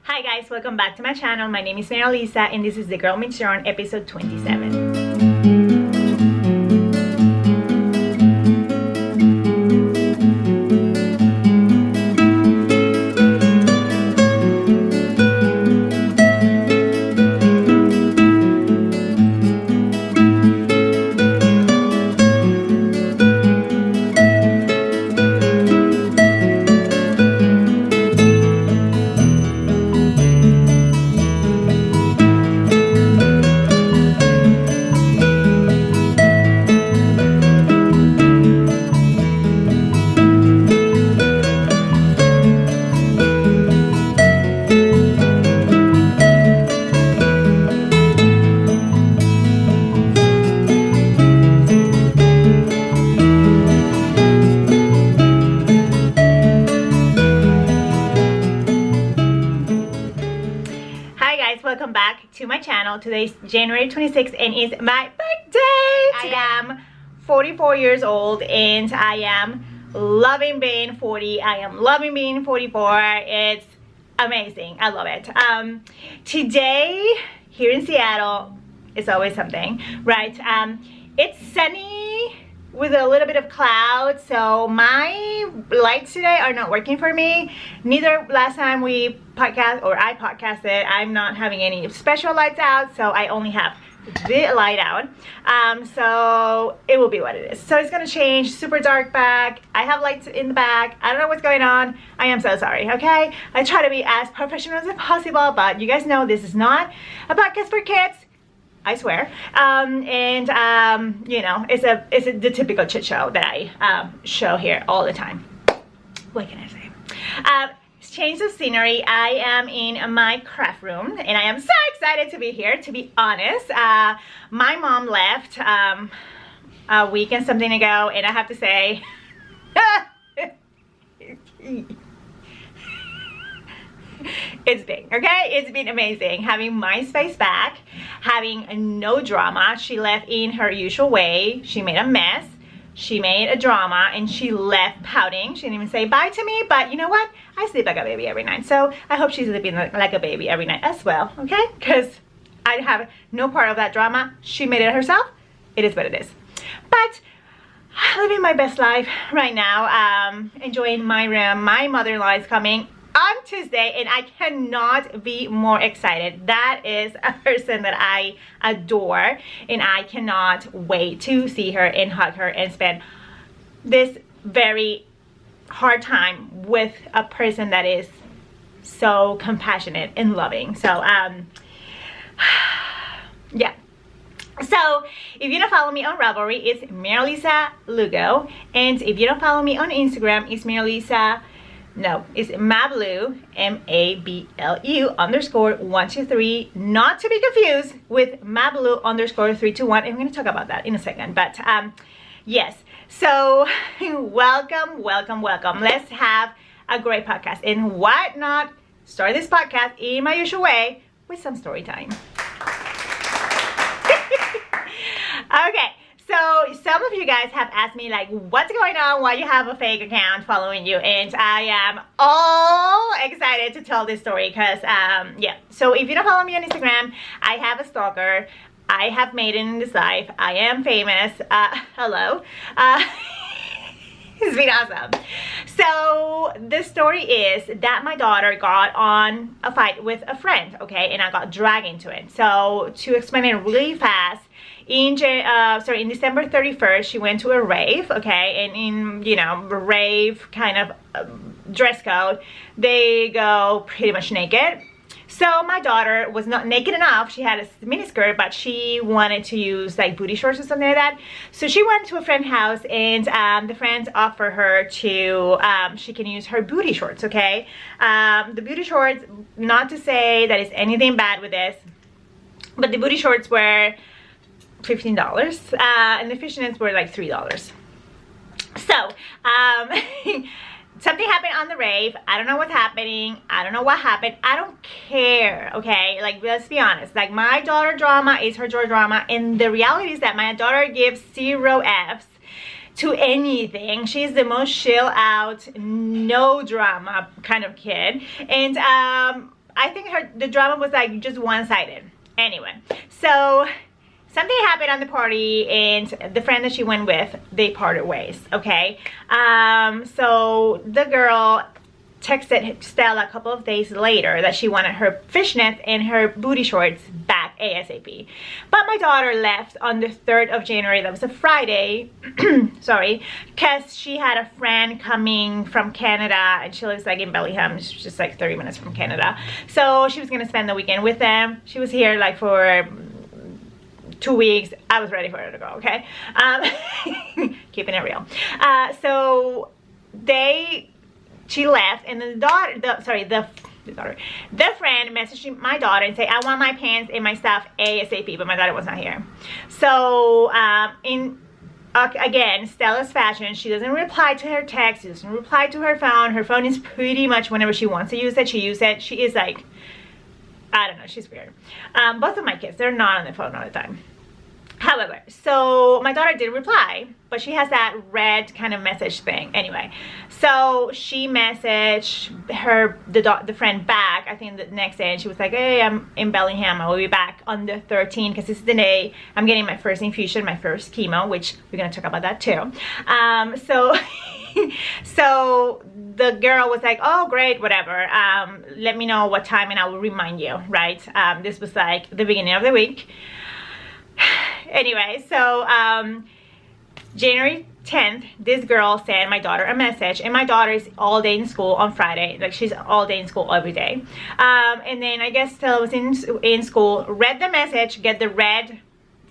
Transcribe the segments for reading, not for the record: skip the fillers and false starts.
Hi guys, welcome back to my channel. My name is Marilisa and this is The Girl Meets Yarn episode 27. Welcome back to my channel. Today's January 26th and it's my birthday. I am 44 years old and I am loving being 40. I am loving being 44. It's amazing. I love it. Today here in Seattle is always something, right? It's sunny with a little bit of cloud, so my lights today are not working for me. Neither last time we podcast or I podcasted, I'm not having any special lights out, so I only have the light out. So it will be what it is. So it's gonna change. Super dark back. I have lights in the back. I don't know what's going on. I am so sorry, okay? I try to be as professional as possible, but you guys know this is not a podcast for kids. I swear. You know, it's the typical chit show that I show here all the time. What can I say? Change of scenery. I am in my craft room and I am so excited to be here, to be honest. My mom left a week and something ago and I have to say it's big, okay? It's been amazing having my space back, having no drama. She left in her usual way. She made a mess, she made a drama, and she left pouting. She didn't even say bye to me, but you know what? I sleep like a baby every night, so I hope she's sleeping like a baby every night as well, okay? Because I have no part of that drama. She made it herself. It is what it is. But living my best life right now, enjoying my room. My mother-in-law is coming on Tuesday and I cannot be more excited. That is a person that I adore and I cannot wait to see her and hug her and spend this very hard time with a person that is so compassionate and loving. So yeah. So if you don't follow me on Ravelry, it's Marilisa Lugo, and if you don't follow me on Instagram, it's Marilisa. No, it's Mablu, M-A-B-L-U _123, not to be confused with Mablu _321. I'm going to talk about that in a second, but yes. So welcome. Let's have a great podcast. And why not start this podcast in my usual way with some story time? Okay. So some of you guys have asked me like, what's going on, why you have a fake account following you, and I am all excited to tell this story because yeah. So if you don't follow me on Instagram, I have a stalker. I have made it in this life. I am famous. Hello. It's been awesome. So the story is that my daughter got on a fight with a friend, okay, and I got dragged into it. So to explain it really fast, in December 31st, she went to a rave, okay, and in, you know, rave kind of dress code, they go pretty much naked. So my daughter was not naked enough. She had a mini skirt, but she wanted to use like booty shorts or something like that. So she went to a friend's house and the friends offered her to, she can use her booty shorts, okay? The booty shorts, not to say that it's anything bad with this, but the booty shorts were $15 and the fishnets were like $3. So, something happened on the rave. I don't know what's happening. I don't know what happened. I don't care, okay? Like, let's be honest. Like, my daughter drama is her drama. And the reality is that my daughter gives 0 Fs to anything. She's the most chill out, no drama kind of kid. And I think the drama was like just one-sided. Anyway, so something happened on the party, and the friend that she went with, they parted ways, okay? So the girl texted Stella a couple of days later that she wanted her fishnets and her booty shorts back ASAP. But my daughter left on the 3rd of January, that was a Friday, sorry, because she had a friend coming from Canada, and she lives like in Bellingham, she's just like 30 minutes from Canada. So she was gonna spend the weekend with them. She was here like for 2 weeks. I was ready for her to go, okay? Keeping it real. So she left, and then the friend messaged my daughter and said, I want my pants and my stuff ASAP, but my daughter was not here. So again, Stella's fashion, she doesn't reply to her text, she doesn't reply to her phone. Her phone is pretty much whenever she wants to use it, she uses it. She is like, I don't know, she's weird. Both of my kids, they're not on the phone all the time. However, so my daughter did reply, but she has that red kind of message thing. Anyway, so she messaged the friend back, I think the next day, and she was like, hey, I'm in Bellingham, I will be back on the 13th, because this is the day I'm getting my first infusion, my first chemo, which we're gonna talk about that too. So the girl was like, oh great, whatever, let me know what time and I will remind you, right? This was like the beginning of the week. Anyway, so January 10th, this girl sent my daughter a message, and my daughter is all day in school on Friday, like she's all day in school every day. And then I guess Stella was in school, read the message, get the red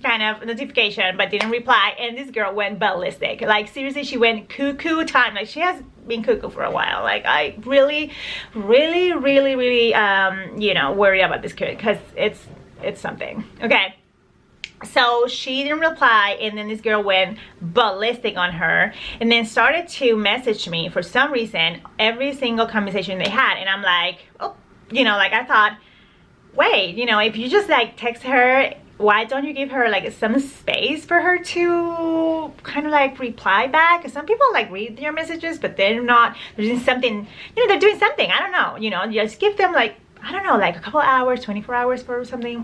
kind of notification, but didn't reply, and this girl went ballistic. Like seriously, she went cuckoo time. Like she has been cuckoo for a while. Like I really you know, worry about this kid, because it's something, okay? So she didn't reply, and then this girl went ballistic on her, and then started to message me for some reason every single conversation they had. And I'm like, oh, you know, like I thought, wait, you know, if you just like text her, why don't you give her like some space for her to kind of like reply back? Because some people like read your messages, but they're not, they're doing something, you know, they're doing something, I don't know, you know, just give them like, I don't know, like a couple hours, 24 hours for somebody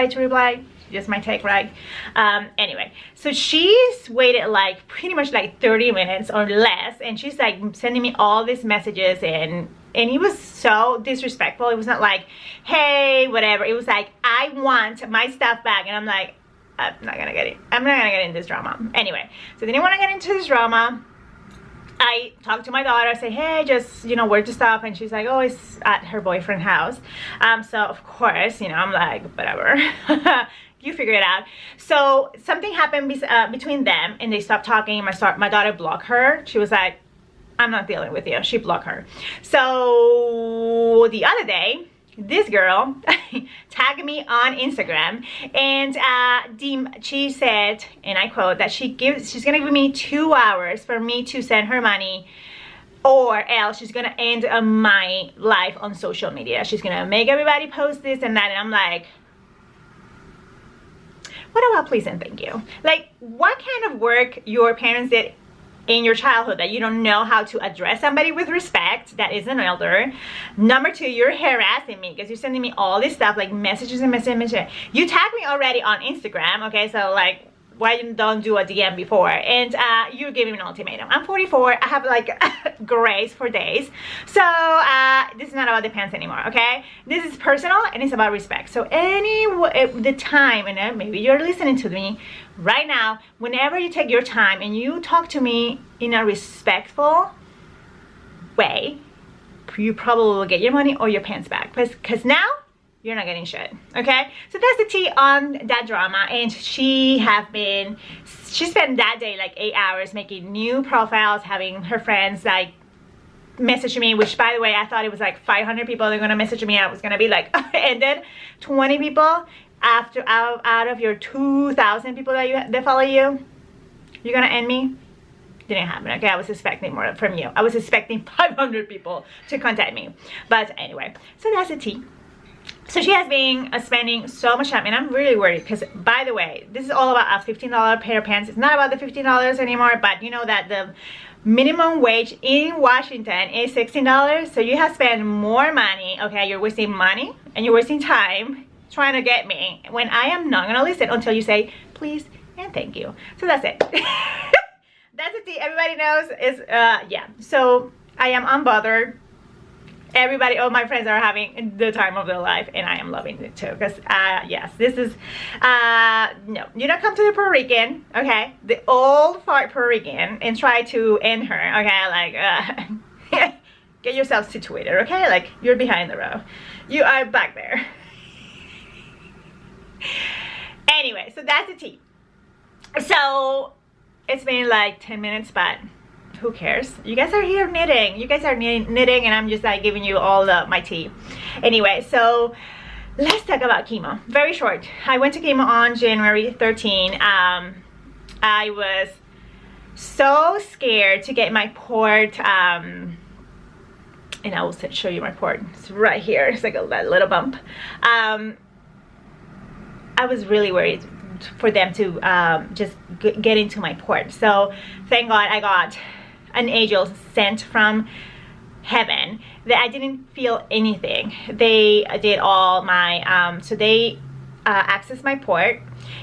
to reply. Just my take, right? Anyway, so she's waited like pretty much like 30 minutes or less, and she's like sending me all these messages, and it was so disrespectful. It was not like, hey, whatever. It was like, I want my stuff back, and I'm like, I'm not gonna get it. I'm not gonna get into this drama. Anyway, so didn't want to get into this drama. I talked to my daughter, I said, hey, just, you know, where's the stuff? And she's like, oh, it's at her boyfriend's house. So of course, you know, I'm like, whatever. You figure it out. So something happened between them, and they stopped talking. My daughter blocked her. She was like, I'm not dealing with you. She blocked her. So the other day, this girl tagged me on Instagram, and she said, and I quote, that she's gonna give me 2 hours for me to send her money, or else she's gonna end my life on social media. She's gonna make everybody post this and that. And I'm like, what about please and thank you? Like, what kind of work your parents did in your childhood that you don't know how to address somebody with respect that is an elder? Number two, you're harassing me because you're sending me all this stuff, like messages and messages. You tagged me already on Instagram, okay? So like, why you don't do a DM before? And you're giving me an ultimatum. I'm 44. I have like grace for days. So this is not about the pants anymore, okay? This is personal, and it's about respect. So the time, and maybe you're listening to me right now, whenever you take your time and you talk to me in a respectful way, you probably will get your money or your pants back. Because now, you're not getting shit, okay? So that's the tea on that drama. And she spent that day like 8 hours making new profiles, having her friends like message me, which by the way, I thought it was like 500 people they're gonna message me. I was gonna be like, ended 20 people out of your 2,000 people that follow you. You're gonna end me? Didn't happen, okay? I was expecting more from you. I was expecting 500 people to contact me. But anyway, so that's the tea. So she has been spending so much time, and I'm really worried because, by the way, this is all about a $15 pair of pants. It's not about the $15 anymore, but you know that the minimum wage in Washington is $16. So you have spent more money. Okay, you're wasting money and you're wasting time trying to get me when I am not gonna listen until you say please and thank you. So that's it. That's the tea. Everybody knows is yeah. So I am unbothered. Everybody, all my friends are having the time of their life, and I am loving it too. Because yes, this is no, you don't come to the Puerto Rican, okay, the old fart Puerto Rican, and try to end her, okay, like get yourself situated, okay, like you're behind the row, you are back there. Anyway, so that's the tea. So it's been like 10 minutes, but who cares? You guys are here knitting. You guys are knitting, and I'm just like giving you all my tea. Anyway, so let's talk about chemo. Very short. I went to chemo on January 13. I was so scared to get my port. And I will show you my port. It's right here. It's like that little bump. I was really worried for them to just get into my port. So thank God I got an angel sent from heaven that I didn't feel anything. They did all my so they access my port,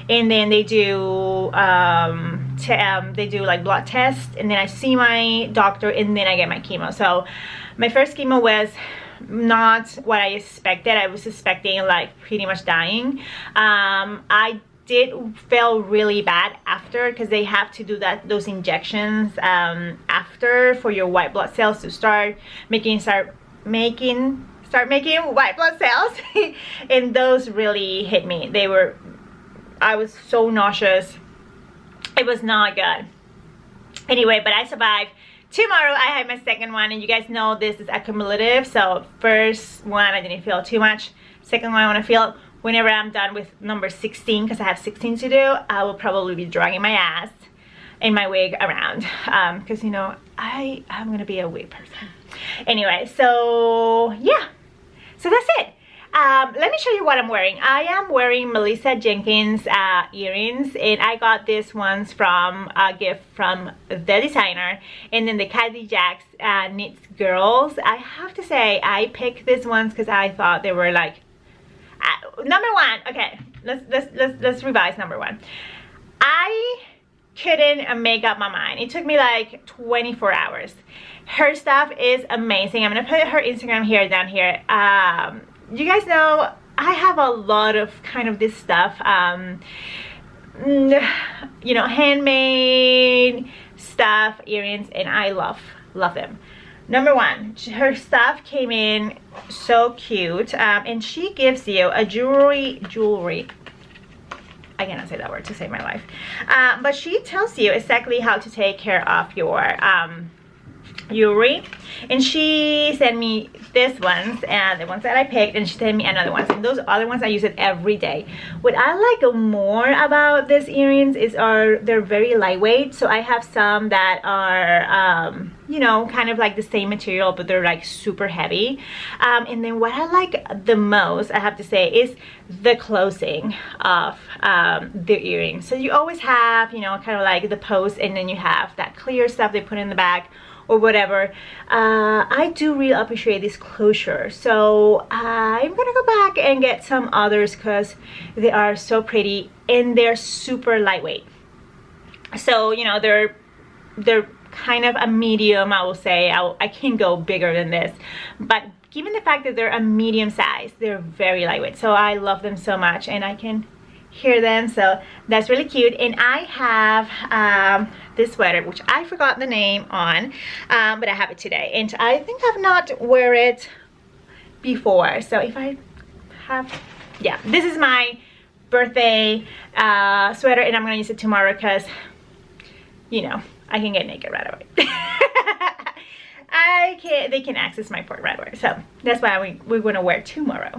and then they do like blood tests, and then I see my doctor, and then I get my chemo. So my first chemo was not what I expected. I was expecting like pretty much dying. I did feel really bad after, because they have to do those injections after for your white blood cells to start making white blood cells. And those really hit me. I was so nauseous. It was not good. Anyway, but I survived. Tomorrow I have my second one, and you guys know this is accumulative. So first one I didn't feel too much. Second one I want to feel. Whenever I'm done with number 16, because I have 16 to do, I will probably be dragging my ass and my wig around, because you know I'm gonna be a wig person. Anyway, so yeah, so that's it. Let me show you what I'm wearing. I am wearing Marilisa Jenkins earrings, and I got these ones from a gift from the designer, and then the Caddy Jacks Knits Girls. I have to say I picked these ones because I thought they were like number one. Okay, let's revise number one. I couldn't make up my mind. It took me like 24 hours. Her stuff is amazing. I'm gonna put her Instagram here, down here. You guys know I have a lot of kind of this stuff, you know, handmade stuff, earrings, and I love them. Number one, her stuff came in so cute, and she gives you a jewelry. I cannot say that word to save my life, but she tells you exactly how to take care of your jewelry. And she sent me these ones, and the ones that I picked, and she sent me another ones, and those other ones I use it every day. What I like more about these earrings is they're very lightweight. So I have some that are you know, kind of like the same material, but they're like super heavy. And then what I like the most, I have to say, is the closing of the earrings. So you always have, you know, kind of like the post, and then you have that clear stuff they put in the back or whatever. I do really appreciate this closure. So I'm gonna go back and get some others because they are so pretty and they're super lightweight. So, you know, they're kind of a medium, I will say. I can go bigger than this, but given the fact that they're a medium size, they're very lightweight. So I love them so much, and I can hear them, so that's really cute. And I have this sweater, which I forgot the name on, but I have it today, and I think I've not wear it before. So if I have, yeah, this is my birthday sweater, and I'm gonna use it tomorrow because, you know, I can get naked right away. They can access my port right away, so that's why we're gonna wear tomorrow.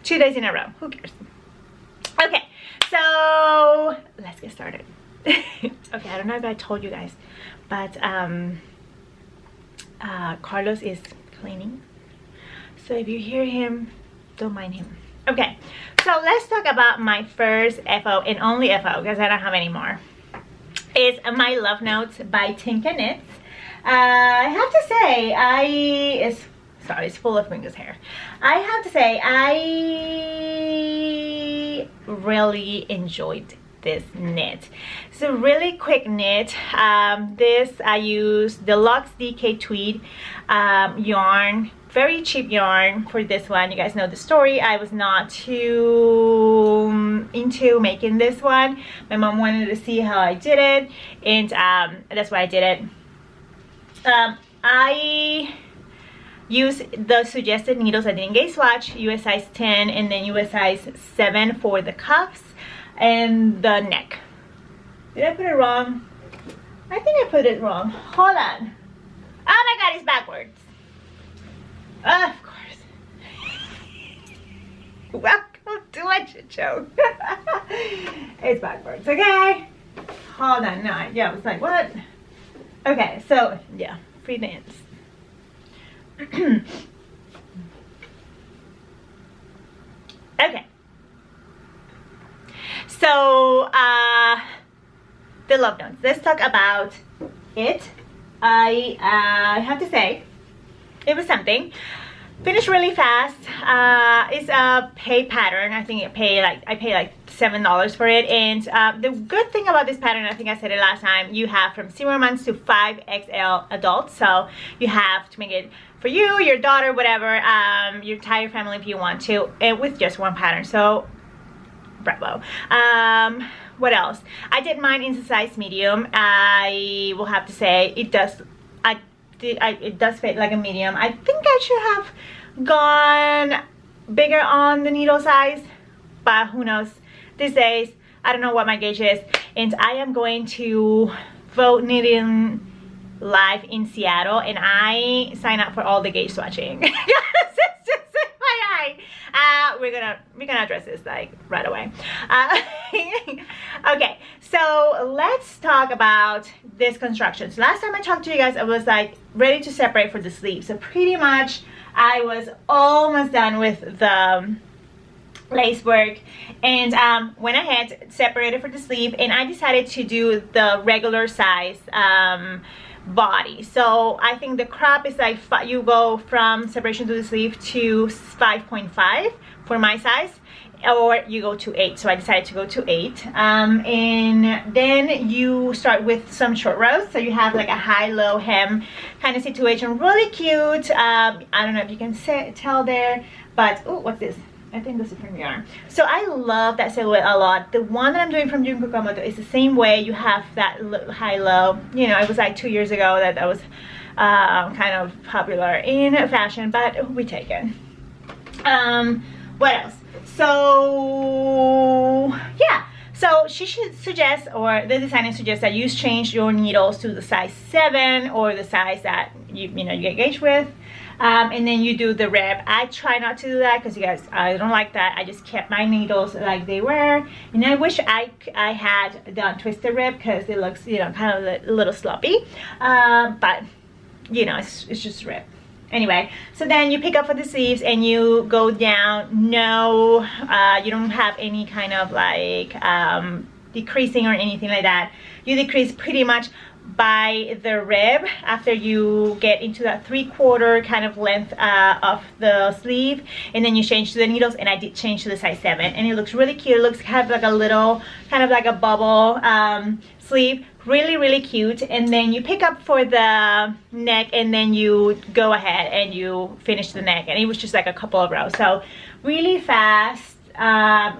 2 days in a row, who cares? Okay, so let's get started. Okay, I don't know if I told you guys, but Carlos is cleaning, so if you hear him, don't mind him. Okay, so let's talk about my first FO and only FO, because I don't have any more. is My Love Notes by Tinka Knits. I have to say, sorry, it's full of Ringo's hair. I have to say, I really enjoyed this knit. It's a really quick knit. This I use Deluxe DK Tweed yarn. Very cheap yarn for this one. You guys know the story. I was not too into making this one. My mom wanted to see how I did it, and that's why I did it. I use the suggested needles. I didn't gauge swatch. US size 10 and then US size 7 for the cuffs and the neck. Did I put it wrong? I think I put it wrong. Hold on. Oh my god, it's backwards. Of course. Welcome to my shit show. It's backwards, okay? Hold on, no, yeah, I was like, what? Okay, so, yeah, free dance. Okay. So, the love notes. Let's talk about it. I have to say, it was something. Finished really fast. It's a paid pattern. I think I pay like $7 for it. And the good thing about this pattern, I think I said it last time, you have from 0 months to 5XL adults. So you have to make it for you, your daughter, whatever, your entire family if you want to, and with just one pattern. So bravo. What else? I did mine in size medium. I will have to say it does. It does fit like a medium. I think I should have gone bigger on the needle size, but who knows? These days, I don't know what my gauge is, and I am going to vote knitting live in Seattle, and I sign up for all the gauge swatching. It's just FYI. We're gonna address this like right away. Okay, so let's talk about this construction. So last time I talked to you guys, I was like ready to separate for the sleeve. So pretty much I was almost done with the lace work, and went ahead, separated for the sleeve, and I decided to do the regular size body. So I think the crop is like you go from separation to the sleeve to 5.5 for my size, or you go to 8. So I decided to go to 8, and then you start with some short rows, so you have like a high-low hem kind of situation. Really cute. I don't know if you can tell there, but oh, what's this? I think this is from yarn. So I love that silhouette a lot. The one that I'm doing from Junko Komodo is the same way. You have that high-low. You know, it was like 2 years ago that was kind of popular in fashion, but we take it. What else? So yeah, so she should suggest, or the designer suggests, that you change your needles to the size 7 or the size that you get gauged with, and then you do the rib. I try not to do that because you guys, I don't like that. I just kept my needles like they were, and I wish I had done twisted rib because it looks, you know, kind of a little sloppy, but you know, it's just rib. Anyway, so then you pick up for the sleeves and you go down. No, you don't have any kind of like decreasing or anything like that. You decrease pretty much by the rib after you get into that 3/4 kind of length of the sleeve, and then you change to the needles, and I did change to the size 7, and it looks really cute. It looks kind of like a little, kind of like a bubble sleeve. Really cute. And then you pick up for the neck, and then you go ahead and you finish the neck, and it was just like a couple of rows. So really fast,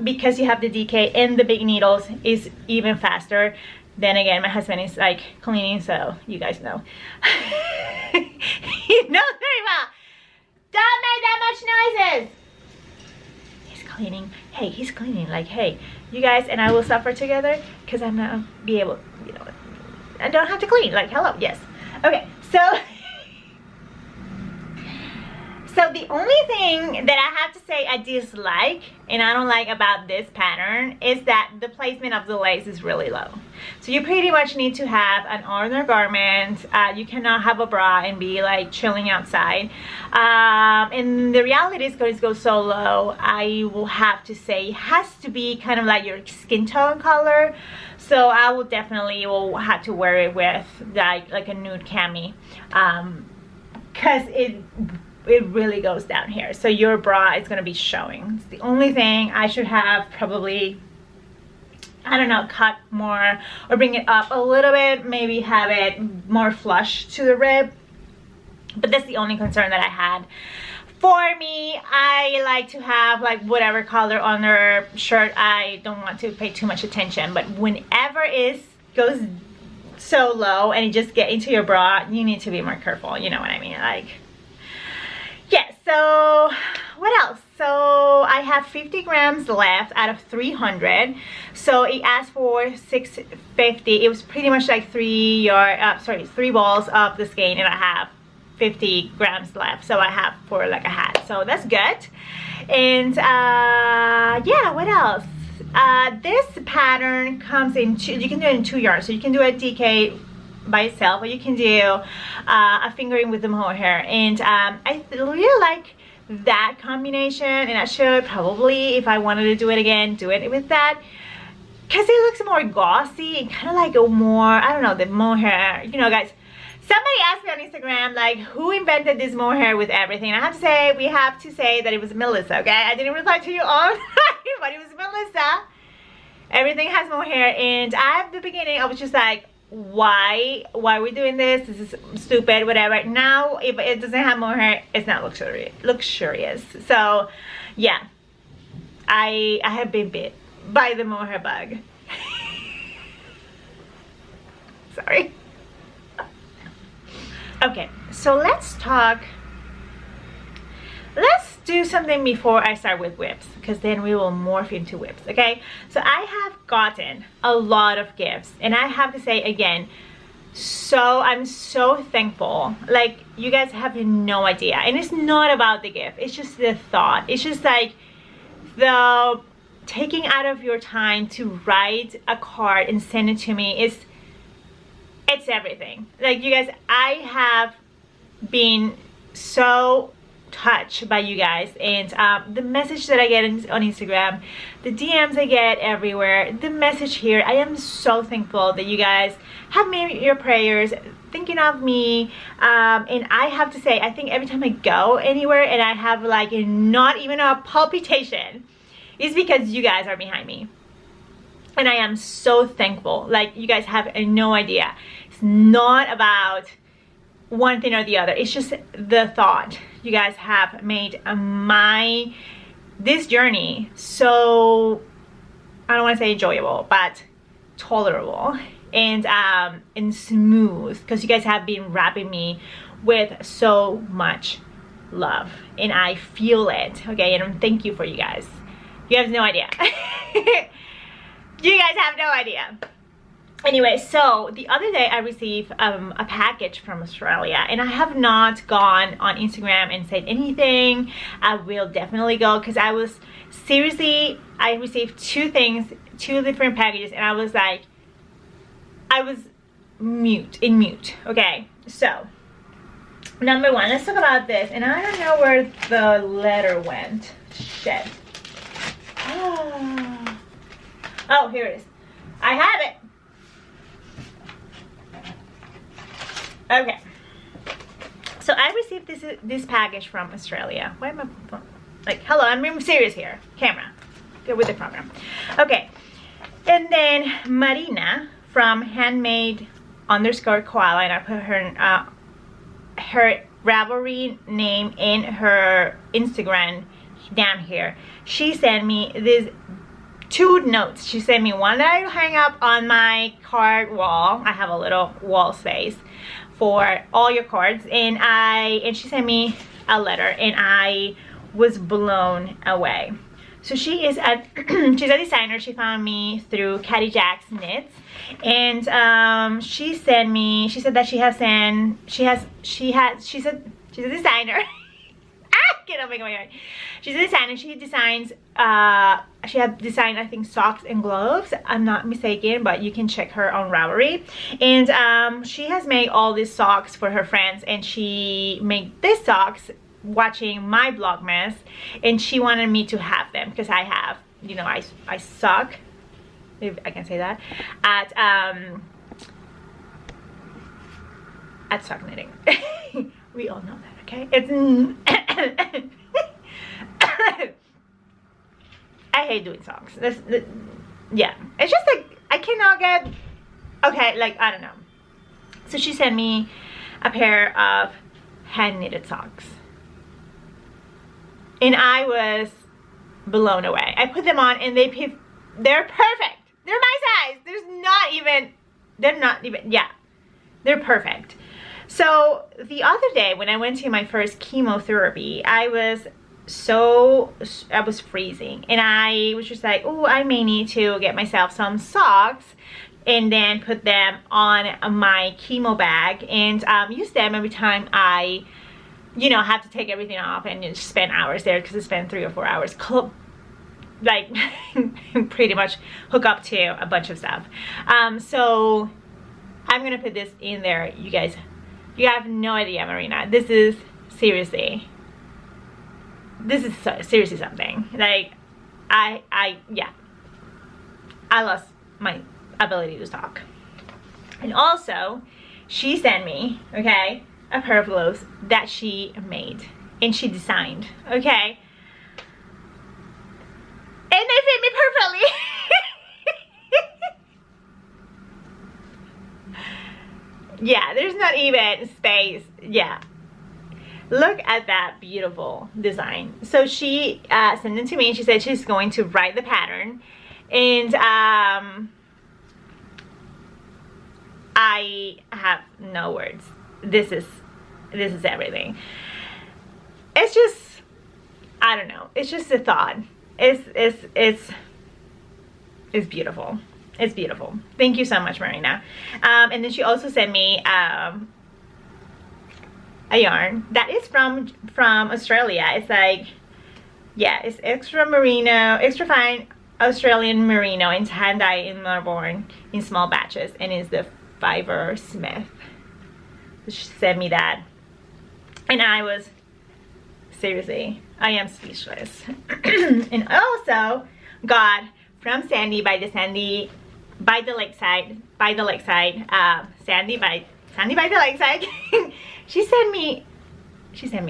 because you have the DK and the big needles is even faster. Then again, my husband is like cleaning, so you guys know. He knows very well. Don't make that much noises. He's cleaning. Hey, he's cleaning. Like, hey, you guys and I will suffer together because I'm not be able, you know, I don't have to clean. Like, hello, yes. Okay, so So the only thing that I have to say I dislike and I don't like about this pattern is that the placement of the lace is really low. So you pretty much need to have an undergarment. You cannot have a bra and be like chilling outside. And the reality is going to go so low, I will have to say it has to be kind of like your skin tone color. So I will definitely have to wear it with like a nude cami, because it really goes down here, so your bra is going to be showing. It's the only thing I should have probably, I don't know, cut more or bring it up a little bit, maybe have it more flush to the rib, but that's the only concern that I had. For me, I like to have like whatever color on their shirt. I don't want to pay too much attention, but whenever it goes so low and you just get into your bra, you need to be more careful, you know what I mean? Like, yeah, so what else? So I have 50 grams left out of 300. So it asked for 650. It was pretty much like 3 balls of the skein, and I have 50 grams left. So I have for like a hat. So that's good. And yeah, what else? This pattern comes in you can do it in 2 yards. So you can do a DK by itself, or you can do a fingering with the mohair, and I really like that combination, and I should probably, if I wanted to do it again, do it with that, because it looks more gauzy and kind of like a more, I don't know, the mohair, you know guys. Somebody asked me on Instagram like who invented this mohair with everything, and I have to say, we have to say that it was Marilisa, okay? I didn't reply to you all but it was Marilisa. Everything has mohair, and at the beginning I was just like, why are we doing this? This is stupid, whatever. Now if it doesn't have mohair, it's not luxurious. So yeah, I have been bit by the mohair bug. Sorry. Okay, so let's do something before I start with whips, because then we will morph into whips. Okay, so I have gotten a lot of gifts, and I have to say again, so I'm so thankful. Like, you guys have no idea, and it's not about the gift, it's just the thought. It's just like the taking out of your time to write a card and send it to me. It's everything. Like, you guys, I have been so touched by you guys, and the message that I get on Instagram, the DMs I get everywhere, the message here, I am so thankful that you guys have made your prayers thinking of me, and I have to say, I think every time I go anywhere and I have like not even a palpitation, it's because you guys are behind me, and I am so thankful. Like, you guys have no idea. It's not about one thing or the other, it's just the thought. You guys have made this journey so, I don't want to say enjoyable, but tolerable and smooth, because you guys have been wrapping me with so much love, and I feel it. Okay, and thank you for you guys. You have no idea. You guys have no idea. Anyway, so the other day I received a package from Australia, and I have not gone on Instagram and said anything. I will definitely go, because I was seriously, I received 2 things, 2 different packages, and I was like, I was in mute. Okay, so number 1, let's talk about this, and I don't know where the letter went. Shit. Oh, here it is. I have it. Okay, so I received this package from Australia. Why am I like, hello, I'm being serious here. Camera, get with the program. Okay, and then Marina from handmade_koala, and I put her Ravelry name in her Instagram down here. She sent me these 2 notes. She sent me one that I hang up on my card wall. I have a little wall space for all your cards, and she sent me a letter, and I was blown away. So she is she's a designer. She found me through Caddy Jack's Knits, and she said that she's a designer. Oh my god. She's a designer. She designs she had designed, I think, socks and gloves, I'm not mistaken, but you can check her on Ravelry. And she has made all these socks for her friends, and she made these socks watching my Vlogmas, and she wanted me to have them because I have, you know, I suck, if I can say that, at sock knitting. We all know that, okay? It's I hate doing socks. Yeah, it's just like I cannot get, okay, like I don't know. So she sent me a pair of hand knitted socks, and I was blown away. I put them on and they're perfect. They're my size. They're not even, yeah, they're perfect. So the other day when I went to my first chemotherapy, I was freezing, and I was just like, oh, I may need to get myself some socks and then put them on my chemo bag and use them every time I, you know, have to take everything off and just spend hours there, because I spend 3 or 4 hours like pretty much hook up to a bunch of stuff. So I'm gonna put this in there. You guys, you have no idea, Marina, this is seriously something. Like yeah, I lost my ability to talk. And also she sent me, okay, a pair of gloves that she made and she designed, okay, and they fit me perfectly. Yeah, there's not even space. Yeah, look at that beautiful design. So she sent it to me and she said she's going to write the pattern, and I have no words. This is everything. It's just, I don't know, it's just a thought. It's beautiful. It's beautiful. Thank you so much, Marina. And then she also sent me a yarn that is from Australia. It's like, yeah, it's extra fine Australian merino and hand dyed in Melbourne in small batches, and it's the Fiver Smith. She sent me that, and I was seriously, I am speechless. And I also got from Sandy by the lakeside, Sandy by the lakeside. she sent me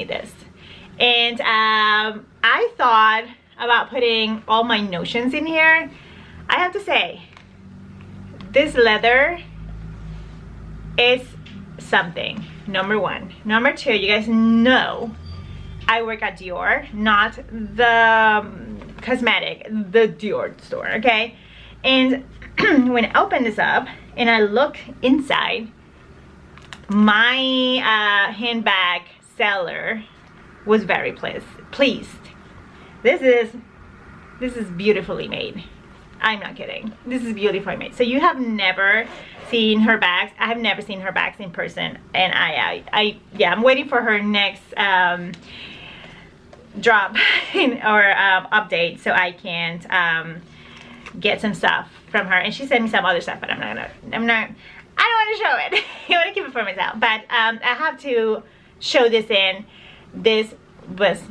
this, and I thought about putting all my notions in here. I have to say, this leather is something, number one. Number two, you guys know I work at Dior, not the cosmetic, the Dior store, okay? And when I open this up and I look inside, my handbag seller was very pleased. This is beautifully made. I'm not kidding. This is beautifully made. So you have never seen her bags. I have never seen her bags in person, and yeah, I'm waiting for her next drop or update so I can get some stuff from her. And she sent me some other stuff, but I don't want to show it. I want to keep it for myself, but I have to show this in. This was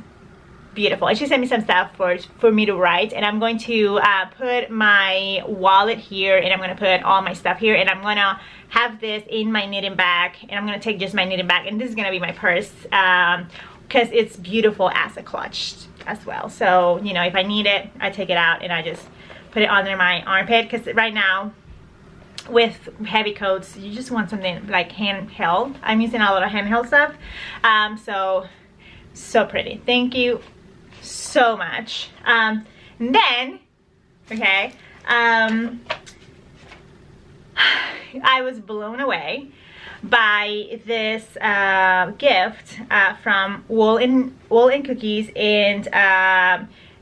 beautiful, and she sent me some stuff for me to write, and I'm going to put my wallet here, and I'm going to put all my stuff here, and I'm going to have this in my knitting bag, and I'm going to take just my knitting bag, and this is going to be my purse, because it's beautiful as a clutch as well. So, you know, if I need it, I take it out and I just put it under my armpit, because right now with heavy coats you just want something like handheld. I'm using a lot of handheld stuff. So pretty. Thank you so much. Then, okay, I was blown away by this gift from Wool and Cookies and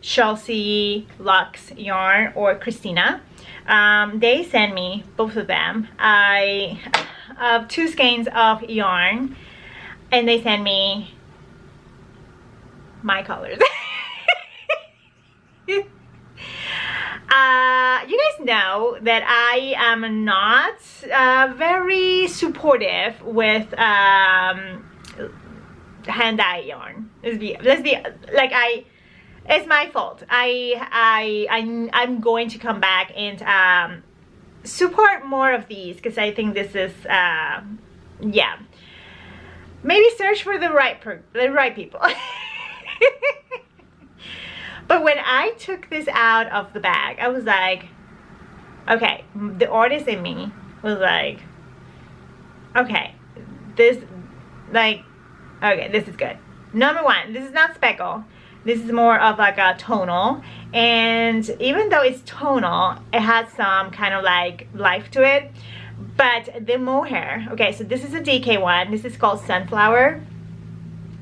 Chelsea Lux Yarn, or Christina. They sent me, both of them, 2 skeins of yarn, and they sent me my colors. You guys know that I am not very supportive with hand-dyed yarn. Let's be like, it's my fault. I'm going to come back and support more of these, because I think this is yeah, maybe search for the right people. But when I took this out of the bag, I was like, okay, the artist in me was like, okay, this, like, okay, this is good. Number one, this is not speckle. This is more of like a tonal, and even though it's tonal, it has some kind of like life to it. But the mohair, okay, so this is a DK one. This is called Sunflower,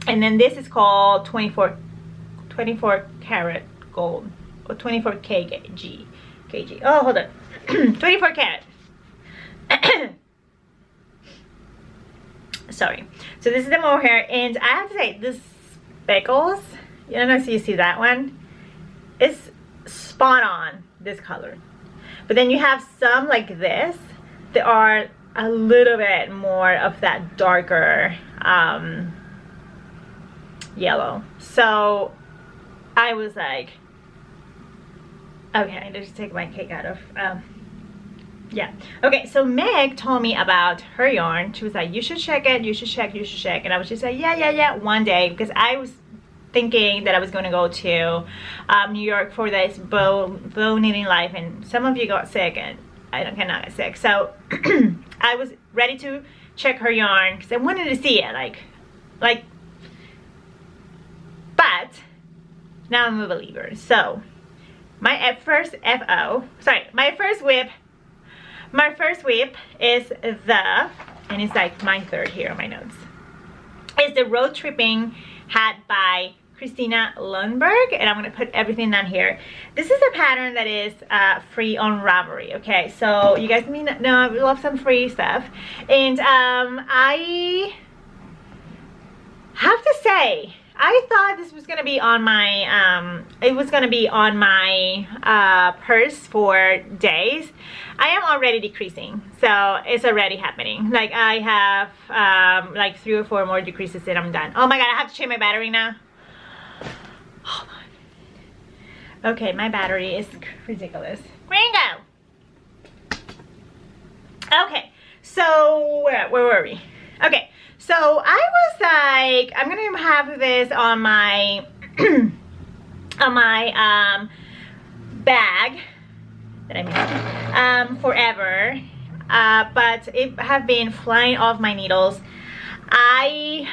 and then this is called 24 karat gold, or 24 kg. Oh, hold on. 24 karat. Sorry. So this is the mohair, and I have to say, this speckles, I don't know if you see that one, it's spot on this color. But then you have some like this that are a little bit more of that darker yellow. So I was like, okay, let's just take my cake out of yeah. Okay, so Meg told me about her yarn. She was like, you should check it, you should check. And I was just like, yeah, one day, because I was thinking that I was going to go to New York for this bow knitting life, and some of you got sick, and I cannot get sick. So I was ready to check her yarn because I wanted to see it, like. But now I'm a believer. So my first whip is and it's like my third here on my notes, is the Road Tripping hat by Christina Lundberg, and I'm going to put everything down here. This is a pattern that is free on Ravelry, okay? So you guys may know I love some free stuff, and I have to say, I thought this was gonna be on my purse for days. I am already decreasing, so it's already happening. Like, I have like 3 or 4 more decreases and I'm done. Oh my god, I have to change my battery now. Hold on. Okay, my battery is ridiculous. Gringo. Okay, so where were we? Okay. So I was like, I'm gonna have this on my bag that I made forever, but it have been flying off my needles. I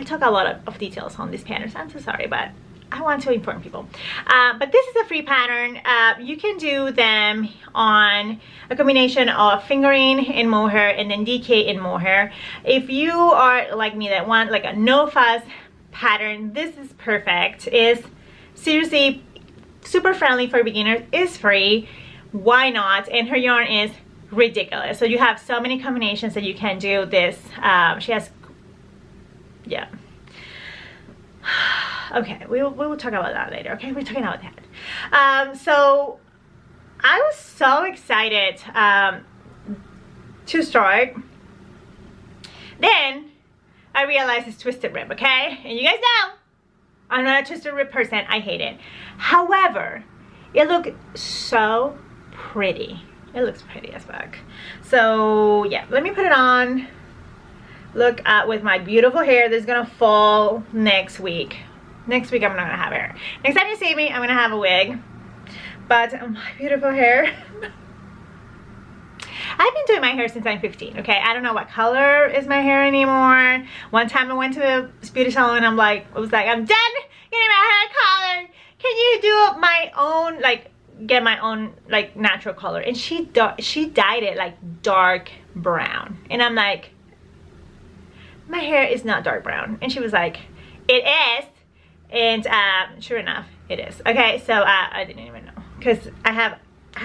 talk a lot of details on these patterns. I'm so sorry, but I want to inform people. But this is a free pattern. You can do them on a combination of fingering in mohair and then DK in mohair. If you are like me that want like a no fuss pattern, this is perfect. It's seriously super friendly for beginners. It's free. Why not? And her yarn is ridiculous. So you have so many combinations that you can do this. She has, yeah. Okay, we will talk about that later. Okay, we're talking about that. So I was so excited to start. Then I realized it's twisted rib. Okay, and you guys know I'm not a twisted rib person. I hate it. However, it looked so pretty. It looks pretty as fuck. So yeah, let me put it on. Look at with my beautiful hair that's gonna fall next week. Next week I'm not gonna have hair. Next time you see me, I'm gonna have a wig. But my beautiful hair. I've been doing my hair since I'm 15, okay? I don't know what color is my hair anymore. One time I went to a beauty salon and I was like, I'm done getting my hair colored. Can you do my own, like, get my own, like, natural color? And she dyed it, like, dark brown. And I'm like, my hair is not dark brown. And she was like, it is. And sure enough, it is. Okay, so I didn't even know, because I have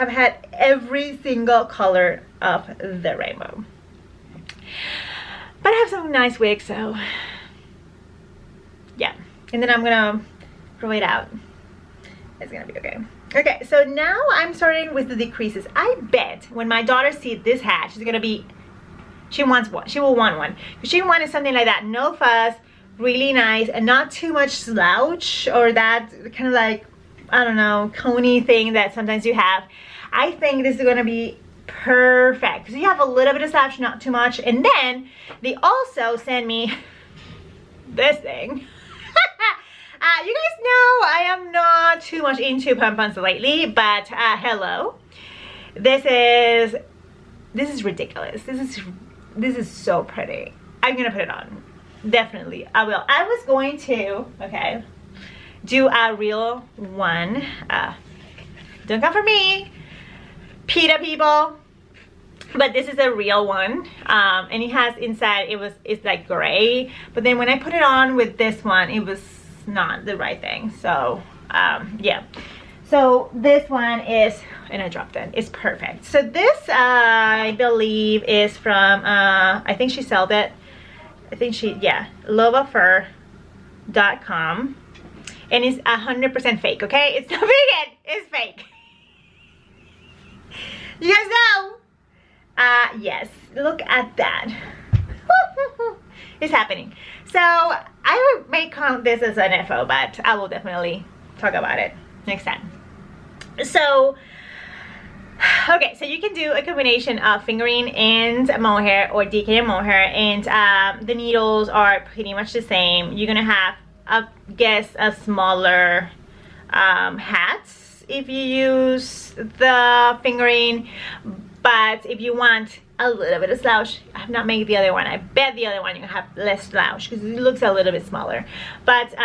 had every single color of the rainbow. But I have some nice wigs, so and then I'm gonna roll it out. It's gonna be okay. Okay, so now I'm starting with the decreases. I bet when my daughter sees this hat, she's gonna be, she wants one. She will want one. She wanted something like that. No fuss, really nice, and not too much slouch or that kind of like, I don't know, coney thing that sometimes you have. I think this is gonna be perfect. So you have a little bit of slouch, not too much. And then they also sent me this thing. You guys know I am not too much into pompons lately, but hello. This is ridiculous. This is so pretty. I'm gonna put it on. Definitely, I will. I was going to, okay, do a real one. Don't come for me, PETA people. But this is a real one, and it has inside, it's like gray. But then when I put it on with this one, it was not the right thing. So yeah. So this one is, and I dropped it. It's perfect. So this I believe is from I think she sold it. I think she, yeah, lovafur.com, and it's 100% fake. Okay, it's not vegan. It's fake. You guys know. Yes, look at that. It's happening. So I may count this as an FO, but I will definitely talk about it next time. So okay, so you can do a combination of fingering and mohair or DK and mohair, and the needles are pretty much the same. You're gonna have, I guess, a smaller hats if you use the fingering. But if you want a little bit of slouch, I've not made the other one. I bet the other one you have less slouch because it looks a little bit smaller. But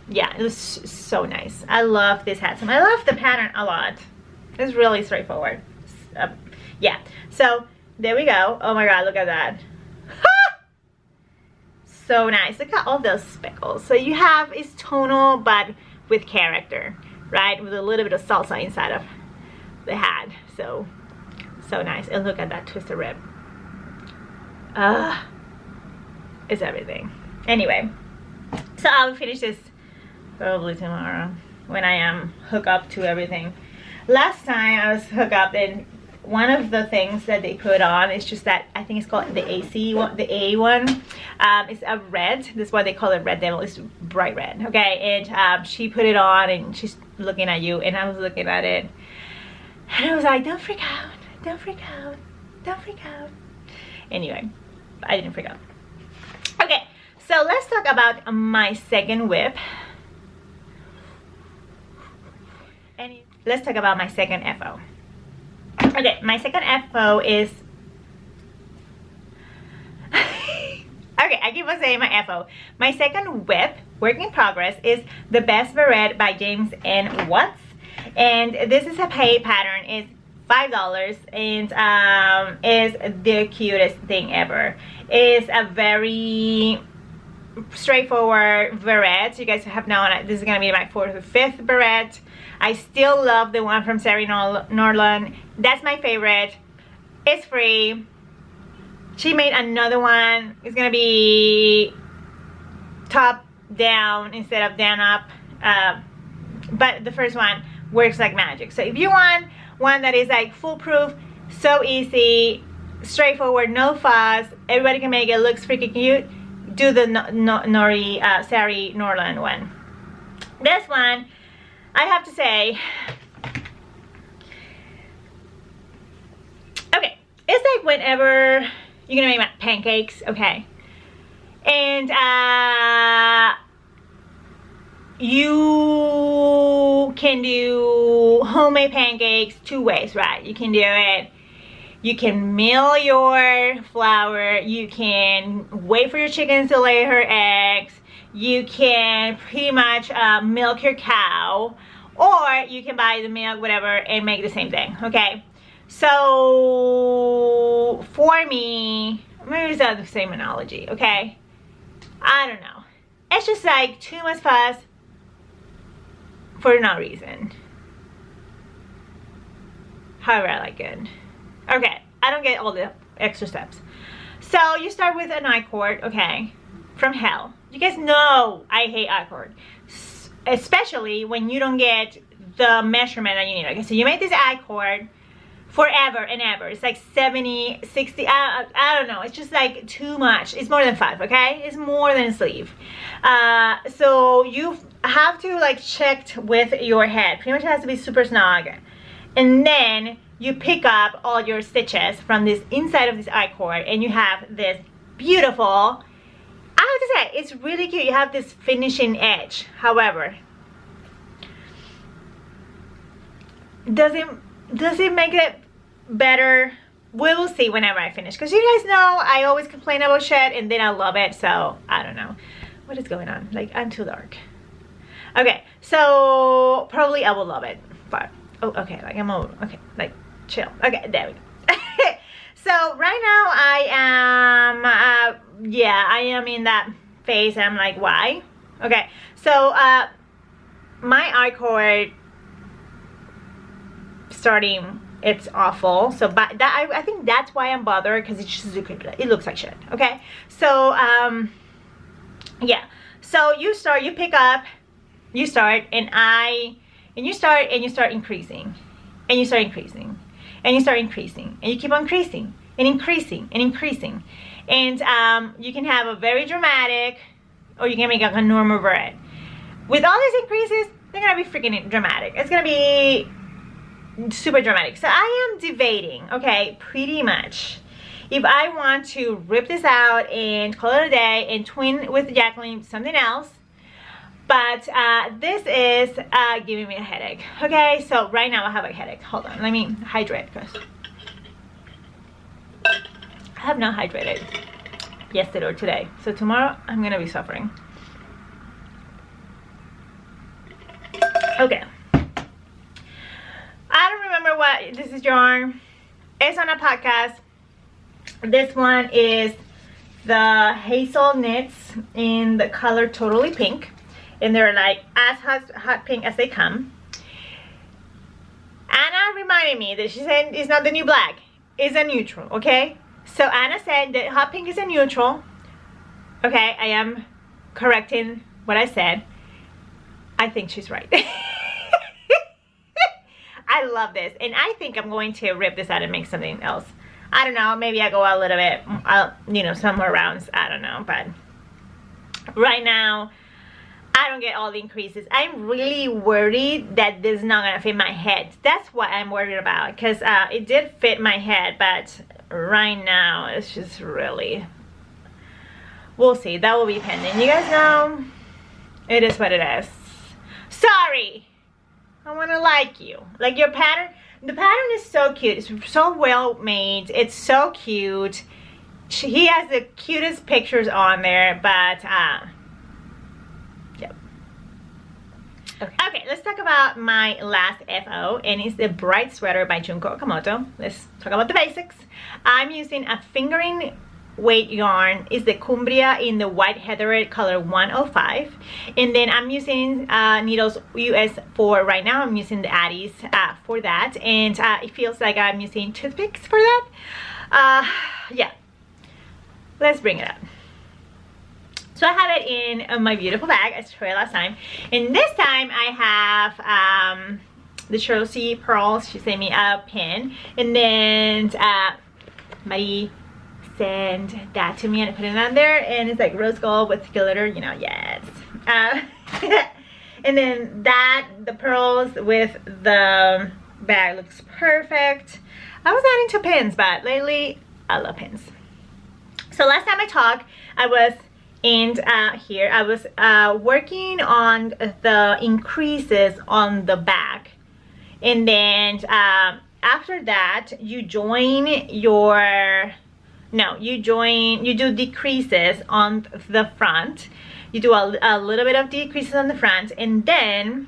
yeah, it was so nice. I love this hat. I love the pattern a lot. It's really straightforward. Yeah, so there we go. Oh my god, look at that. So nice. Look at all those speckles. So you have, it's tonal but with character, right? With a little bit of salsa inside of the hat. So nice. And look at that twisted rib. It's everything. Anyway, so I'll finish this probably tomorrow when I am hooked up to everything. Last time I was hooked up, and one of the things that they put on is just that, I think it's called the AC one, the A one. It's a red. This is why they call it Red Devil. It's bright red. Okay, and she put it on, and she's looking at you, and I was looking at it, and I was like, don't freak out. Don't freak out. Don't freak out. Anyway, I didn't freak out. Okay, so let's talk about my second whip. And let's talk about my second FO. Okay, my second FO is... okay, I keep on saying my FO. My second whip, work in progress, is The Best Barrette by James N. Watts. And this is a pay pattern. It's $5, and is the cutest thing ever. It's a very straightforward barrette. You guys have known this is gonna be my 4th or 5th barrette. I still love the one from Sarah Norland. That's my favorite. It's free. She made another one. It's gonna be top down instead of down up, but the first one works like magic. So if you want one that is like foolproof, so easy, straightforward, no fuss, everybody can make it, looks freaking cute, do the Sarah Norland one. This one, I have to say, okay, it's like whenever you're gonna make pancakes, okay, and you can do homemade pancakes 2 ways, right? You can do it, you can mill your flour, you can wait for your chickens to lay her eggs, you can pretty much milk your cow, or you can buy the milk, whatever, and make the same thing, okay? So for me, maybe it's not the same analogy, okay? I don't know. It's just like too much fuss for no reason. However I like it. Okay, I don't get all the extra steps. So you start with a night cord, okay, from hell. You guys know I hate eye cord, especially when you don't get the measurement that you need. Okay, so you make this eye cord forever and ever. It's like 70, 60, I don't know. It's just like too much. It's more than 5, okay? It's more than a sleeve. So you have to like check with your head. Pretty much it has to be super snug. And then you pick up all your stitches from this inside of this eye cord, and you have this beautiful, I have to say, it's really cute. You have this finishing edge. However, does it make it better? We will see whenever I finish, because you guys know I always complain about shit and then I love it. So I don't know what is going on. Like, I'm too dark. Okay, so probably I will love it, but oh, okay, like I'm over. Okay, like chill. Okay, there we go. So right now I am yeah, I am in that phase. I'm like, why? Okay, so my eye cord starting, it's awful. So but that I think that's why I'm bothered, because it's just, it looks like shit. Okay, so yeah, so you start, you pick up, you start, and you start increasing, and you start increasing, and you start increasing, and you keep on increasing and increasing and increasing. And you can have a very dramatic, or you can make like a normal braid. With all these increases, they're gonna be freaking dramatic. It's gonna be super dramatic. So I am debating, okay, pretty much, if I want to rip this out and call it a day and twin with Jacqueline something else. But this is giving me a headache. Okay, so right now I have a headache. Hold on, let me hydrate, because I have not hydrated yesterday or today. So tomorrow I'm gonna be suffering. Okay. I don't remember what this is yarn. It's on a podcast. This one is the Hazel Knits in the color Totally Pink. And they're like as hot pink as they come. Anna reminded me that she said it's not the new black, it's a neutral, okay? So Anna said that hot pink is a neutral. Okay, I am correcting what I said. I think she's right. I love this, and I think I'm going to rip this out and make something else. I don't know, maybe I go a little bit, you know, somewhere around, I don't know, but right now, I don't get all the increases. I'm really worried that this is not gonna fit my head. That's what I'm worried about, because it did fit my head, but right now it's just really, we'll see. That will be pending. You guys know, it is what it is. Sorry, I want to like you. Like your pattern, the pattern is so cute. It's so well made. It's so cute. He has the cutest pictures on there, but yep. Okay, let's talk about my last FO, and it's the Bright Sweater by Junko Okamoto. Let's talk about the basics. I'm using a fingering weight yarn. Is the Cumbria in the white heather color 105, and then I'm using needles US for right now. I'm using the Addies for that, and it feels like I'm using toothpicks for that. Yeah, let's bring it up. So I have it in my beautiful bag as I showed you last time, and this time I have the Chelsea pearls. She sent me a pin, and then Marie sent that to me, and I put it on there, and it's like rose gold with glitter, you know, yes. And then the pearls with the bag looks perfect. I was not into pins, but lately I love pins. So last time I talked, I was here I was working on the increases on the back, and then after that you do decreases on the front. You do a little bit of decreases on the front, and then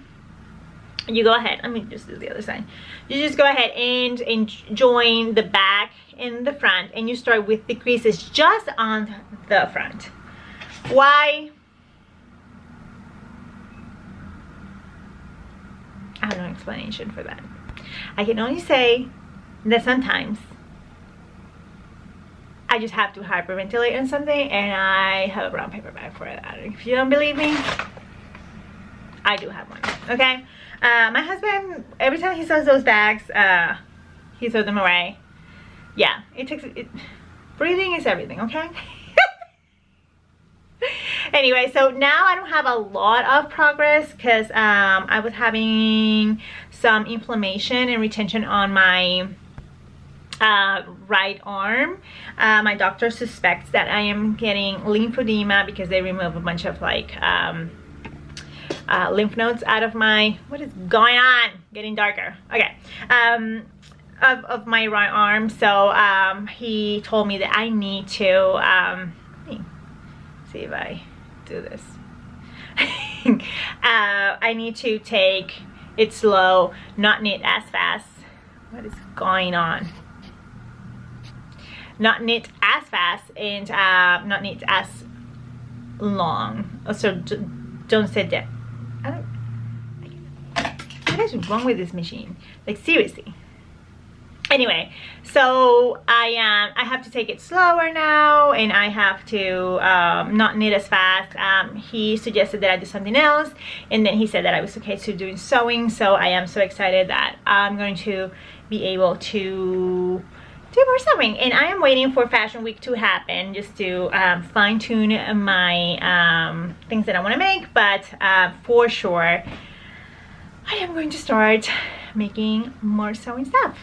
you go ahead, let me just do the other side. You just go ahead and join the back and the front, and you start with decreases just on the front. Why? I have no explanation for that. I can only say that sometimes I just have to hyperventilate on something, and I have a brown paper bag for that. If you don't believe me, I do have one. Okay. My husband, every time he sees those bags, he throws them away. Yeah, breathing is everything. Okay. Anyway, so now I don't have a lot of progress because I was having some inflammation and retention on my right arm. My doctor suspects that I am getting lymphedema because they remove a bunch of like lymph nodes out of my, what is going on? Getting darker. Okay. Of my right arm. So he told me that I need to let me see if I do this. I need to take it slow, not knit as fast. What is going on? Not knit as fast and not knit as long. So don't sit there. What is wrong with this machine? Like, seriously. Anyway, so I have to take it slower now, and I have to not knit as fast. He suggested that I do something else, and then he said that I was okay to doing sewing. So I am so excited that I'm going to be able to do more sewing, and I am waiting for Fashion Week to happen just to fine-tune my things that I want to make. But for sure, I am going to start making more sewing stuff.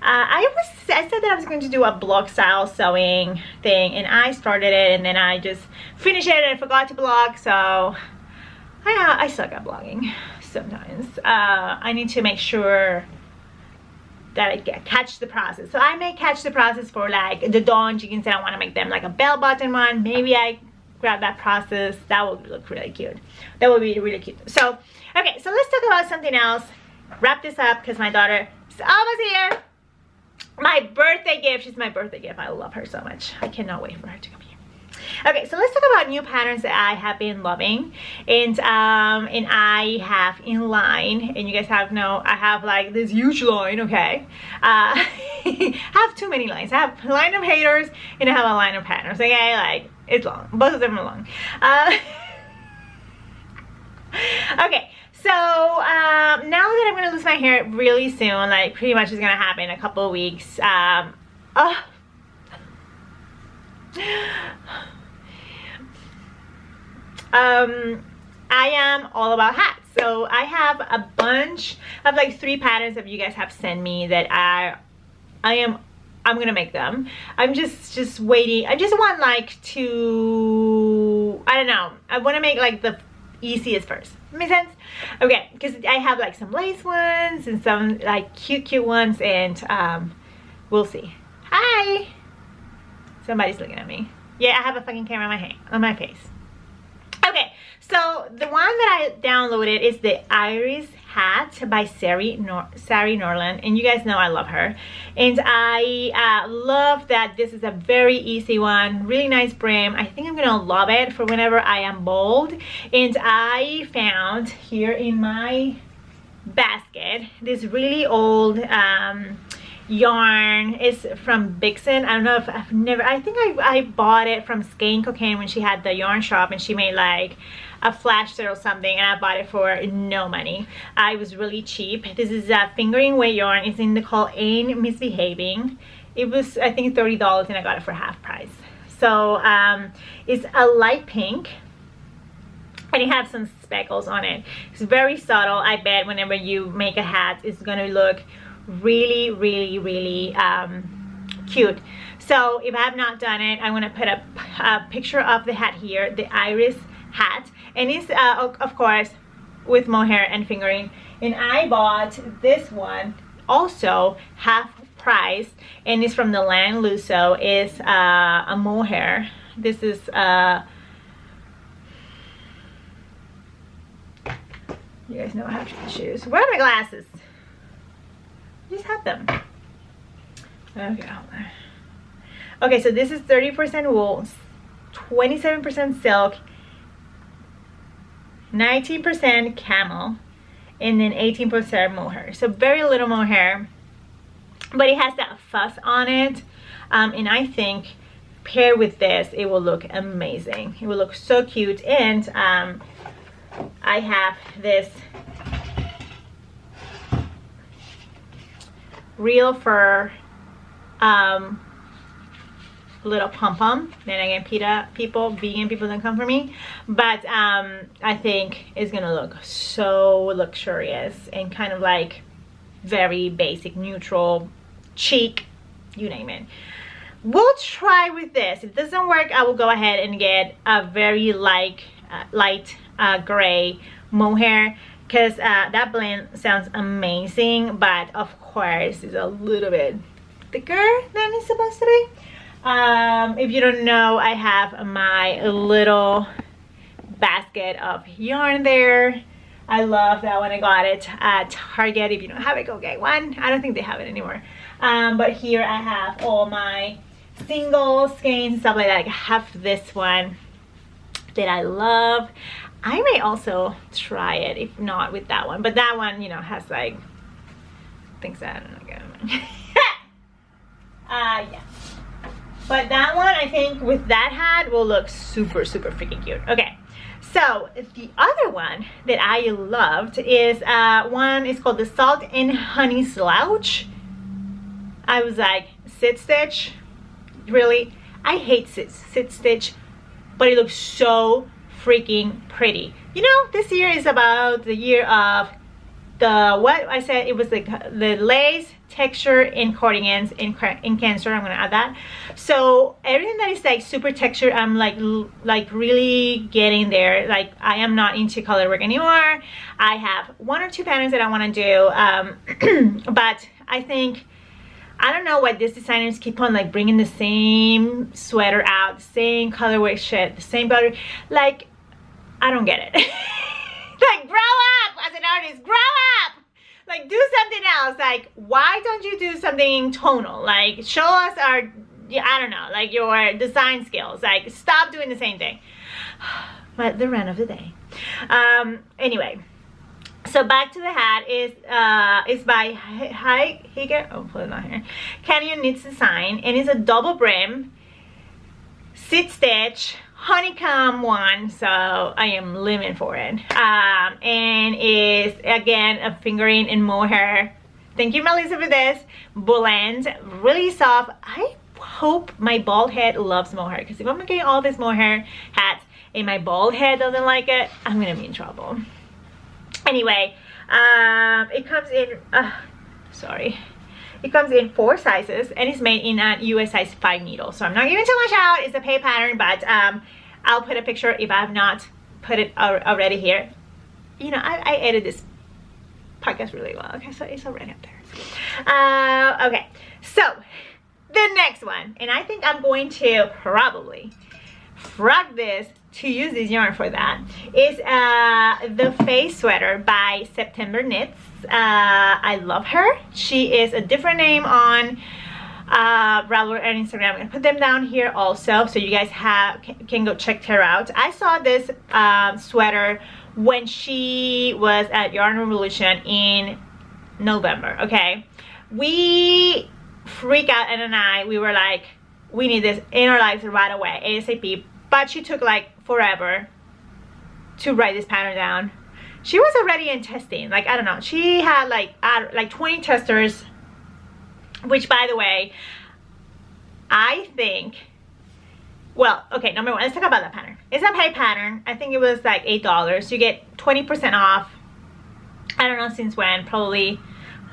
I said that I was going to do a blog style sewing thing, and I started it, and then I just finished it and I forgot to blog. So I suck at blogging sometimes. I need to make sure that I catch the process. So I may catch the process for like the dawn jeans, and I want to make them like a bell button one. Maybe I grab that process. That would look really cute. That would be really cute. So okay, so let's talk about something else. Wrap this up because my daughter is almost here. My birthday gift. She's my birthday gift. I love her so much. I cannot wait for her to come here. Okay, so let's talk about new patterns that I have been loving, and I have in line, and you guys I have like this huge line. Okay, I have too many lines. I have a line of haters and I have a line of patterns. Okay, like it's long. Both of them are long. Okay. So now that I'm gonna lose my hair really soon, like pretty much is gonna happen in a couple of weeks. I am all about hats. So I have a bunch of like 3 patterns that you guys have sent me that I'm gonna make them. I'm just waiting. I just want like to, I don't know, I want to make like the easiest first. Make sense? Okay, because I have like some lace ones and some like cute ones, and we'll see. Hi, somebody's looking at me. Yeah, I have a fucking camera on my face. Okay, so the one that I downloaded is the Iris hat by Sari Norland, and you guys know I love her, and I love that this is a very easy one, really nice brim. I think I'm gonna love it for whenever I am bold. And I found here in my basket this really old yarn. Is from Bixen. I don't know if I think I bought it from Skane Cocaine when she had the yarn shop, and she made like a flash sale or something, and I bought it for no money. It was really cheap. This is a fingering weight yarn. It's in the call Ain't Misbehaving. It was, I think, $30, and I got it for half price. So it's a light pink, and it has some speckles on it. It's very subtle. I bet whenever you make a hat, it's gonna look really cute. So if I have not done it, I'm gonna put a picture of the hat here, the Iris hat, and it's of course with mohair and fingering. And I bought this one also half price, and it's from the Land Luso. It's a mohair. This is you guys know I have to choose. Where are my glasses? Just have them. Okay, hold on. Okay, so this is 30% wool, 27% silk, 19% camel, and then 18% mohair. So very little mohair, but it has that fuss on it, and I think paired with this, it will look amazing. It will look so cute. And I have this real fur little pom-pom. Then again, vegan people don't come for me, but I think it's gonna look so luxurious and kind of like very basic, neutral, chic, you name it. We'll try with this. If it doesn't work, I will go ahead and get a very light gray mohair, because that blend sounds amazing, but of course it's a little bit thicker than it's supposed to be. If you don't know, I have my little basket of yarn there. I love that one. I got it at Target. If you don't have it, go get one. I don't think they have it anymore. But here I have all my single skeins, stuff like that. I have this one that I love. I may also try it, if not with that one. But that one, you know, has like things that I don't know. Yeah. But that one, I think with that hat will look super, super freaking cute. Okay. So the other one that I loved is one is called the Salt and Honey Slouch. I was like, sit stitch? Really? I hate sit stitch, but it looks so freaking pretty. You know, this year is about the year of the, what I said, it was like the lace, texture, and cardigans in Cancer. I'm gonna add that. So everything that is like super textured, I'm like really getting there. Like, I am not into color work anymore. I have 1 or 2 patterns that I want to do, but I think, I don't know why these designers keep on like bringing the same sweater out, the same colorway shit, the same color. Like, I don't get it. Like, grow up as an artist, grow up. Like, do something else. Like, why don't you do something tonal? Like, show us our, I don't know, like your design skills. Like, stop doing the same thing. But the rant of the day. Anyway, so back to the hat is by Higer. Oh, put it on here. Canyon Knits Design, and it's a double brim, sit stitch, honeycomb one, so I am living for it. And is again a fingering and mohair. Thank you, Marilisa, for this blend. Really soft. I hope my bald head loves mohair, because if I'm getting all this mohair hats and my bald head doesn't like it, I'm gonna be in trouble. Anyway, it comes in it comes in 4 sizes, and it's made in a US size 5 needle. So I'm not giving too much out. It's a pay pattern, but I'll put a picture if I have not put it already here. You know, I edit this podcast really well. Okay, so it's already up there. Okay, so the next one, and I think I'm going to probably frog this to use this yarn for that, is the Face Sweater by September Knits. I love her. She is a different name on Ravelry and Instagram. I'm gonna put them down here also, so you guys can go check her out. I saw this sweater when she was at Yarn Revolution in November. Okay, we freak out, and we were like, we need this in our lives right away, ASAP. But she took like forever to write this pattern down. She was already in testing, like, I don't know, she had like 20 testers, which, by the way, I think, well, okay, number one, let's talk about that pattern. It's a pay pattern. I think it was like $8. You get 20% off. I don't know since when, probably,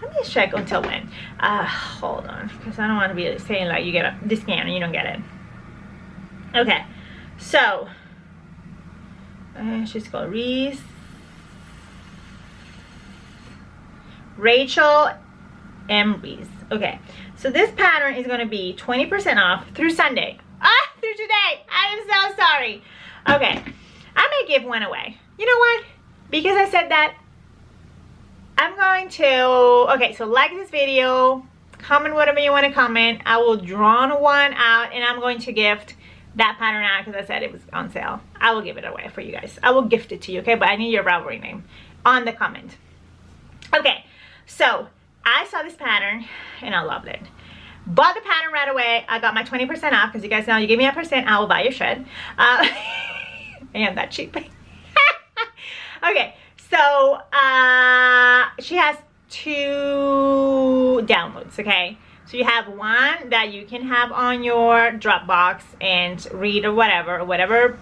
let me check until when. Hold on, because I don't want to be saying like you get a discount and you don't get it. Okay, so she's called Rachel M. Reese. Okay, so this pattern is going to be 20% off through Sunday. Through today. I am so sorry. Okay, I may give one away. You know what? Because I said that, I'm going to, okay, so like this video, comment whatever you want to comment. I will draw one out, and I'm going to gift that pattern out because I said it was on sale. I will give it away for you guys. I will gift it to you, okay? But I need your Ravelry name on the comment. Okay, so I saw this pattern and I loved it. Bought the pattern right away. I got my 20% off because you guys know you give me a percent, I will buy your shit. I am that cheap. Okay, so she has 2 downloads, okay? So you have one that you can have on your Dropbox and read or whatever,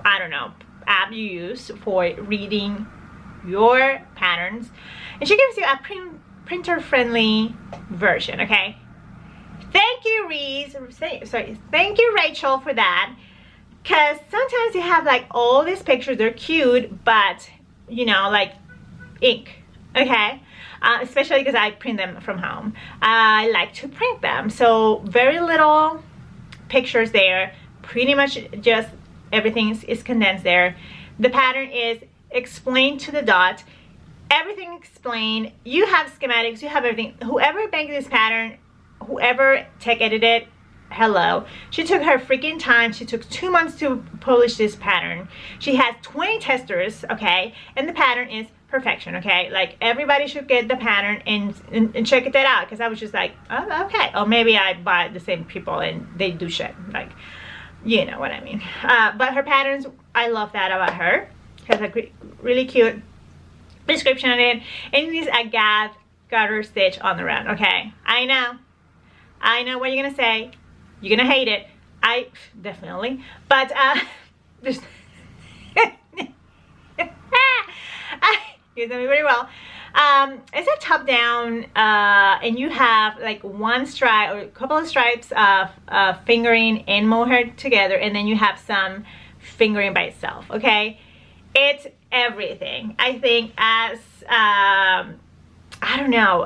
I don't know, app you use for reading your patterns. And she gives you a printer-friendly version, okay? Thank you, thank you, Rachel, for that. Because sometimes you have like all these pictures, they're cute, but you know, like ink, okay? Especially because I print them from home. I like to print them, so very little pictures there. Pretty much just everything is condensed there. The pattern is explained to the dot. Everything explained. You have schematics, you have everything. Whoever made this pattern, whoever tech edited, hello. She took her freaking time. She took 2 months to polish this pattern. She has 20 testers, okay? And the pattern is perfection, okay? Like, everybody should get the pattern and check it out, because I was just like, oh, okay. Or maybe I buy the same people and they do shit. Like, you know what I mean. But her patterns, I love that about her. She has a really cute description on it. And it is a garter stitch on the round, okay? I know what you're gonna say. You're gonna hate it. I definitely, but there's you know me very well. It's a top down, and you have like one stripe or a couple of stripes of fingering and mohair together, and then you have some fingering by itself. Okay, it's everything. I think as I don't know.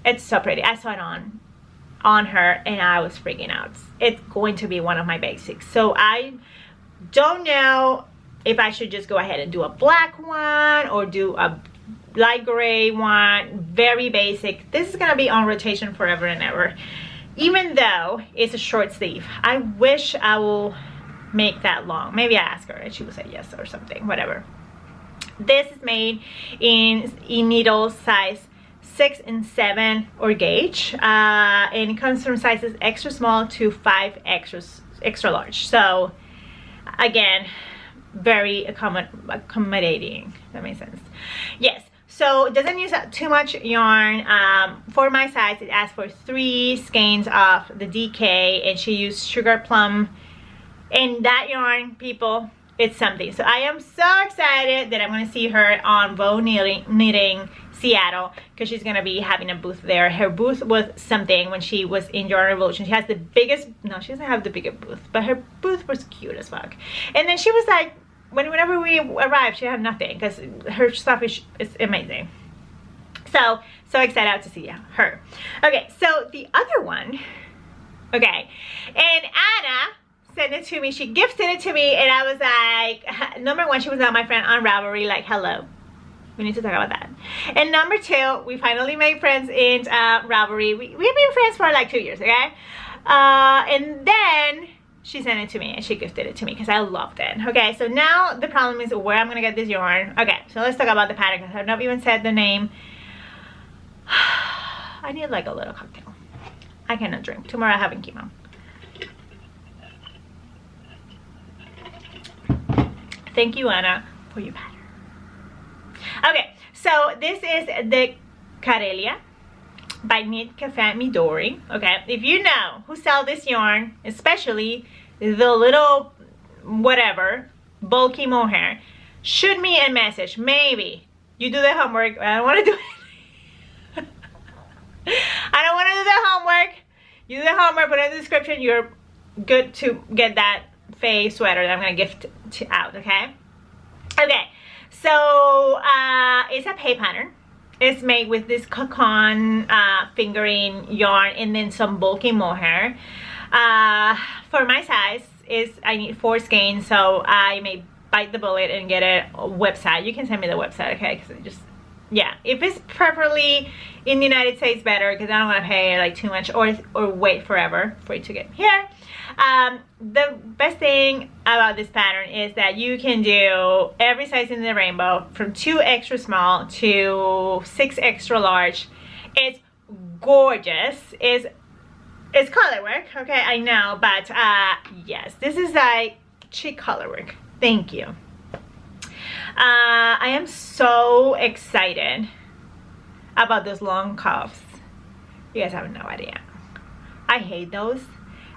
It's so pretty. I saw it on her and I was freaking out. It's going to be one of my basics. So I don't know if I should just go ahead and do a black one or do a light gray one. Very basic. This is gonna be on rotation forever and ever. Even though it's a short sleeve. I wish I will make that long. Maybe I ask her and she will say yes or something, whatever. This is made in needle size 6 and 7 or gauge, and it comes from sizes extra small to 5 extra large. So again, very accommodating. That makes sense. Yes. So it doesn't use too much yarn. For my size, it asks for 3 skeins of the DK, and she used sugar plum. And that yarn, people, it's something. So I am so excited that I'm going to see her on Vogue Knitting Seattle, because she's going to be having a booth there. Her booth was something when she was in Yarn Revolution. She has the biggest, no, she doesn't have the biggest booth, but her booth was cute as fuck. And then she was like, whenever we arrived, she had nothing, because her stuff is amazing. So excited to see her. Okay, so the other one, okay, and Anna sent it to me. She gifted it to me, and I was like, number one, she was not my friend on Ravelry, like, hello. We need to talk about that. And number 2, we finally made friends in Ravelry. We've been friends for like 2 years, okay? And then she sent it to me and she gifted it to me because I loved it. Okay, so now the problem is where I'm gonna get this yarn. Okay, so let's talk about the pattern because I've not even said the name. I need like a little cocktail. I cannot drink. Tomorrow I'm having chemo. Thank you, Anna, for your pattern. Okay, so this is the Karelia by Knit Cafe Midori. Okay, if you know who sell this yarn, especially the little whatever bulky mohair, shoot me a message. Maybe you do the homework. I don't want to do it. I don't want to do the homework. You do the homework, put it in the description. You're good to get that Faye sweater that I'm gonna gift out. Okay. Okay. So it's a pay pattern. It's made with this cocoon fingering yarn and then some bulky mohair. For my size, I need 4 skeins, so I may bite the bullet and get a website. You can send me the website, okay? Because it just, yeah, if it's properly in the United States, better, because I don't want to pay like too much or wait forever for it to get here. The best thing about this pattern is that you can do every size in the rainbow, from 2 extra small to 6 extra large. It's gorgeous. It's color work, okay, I know, but yes, this is like chic color work. Thank you. I am so excited about those long cuffs. You guys have no idea. I hate those.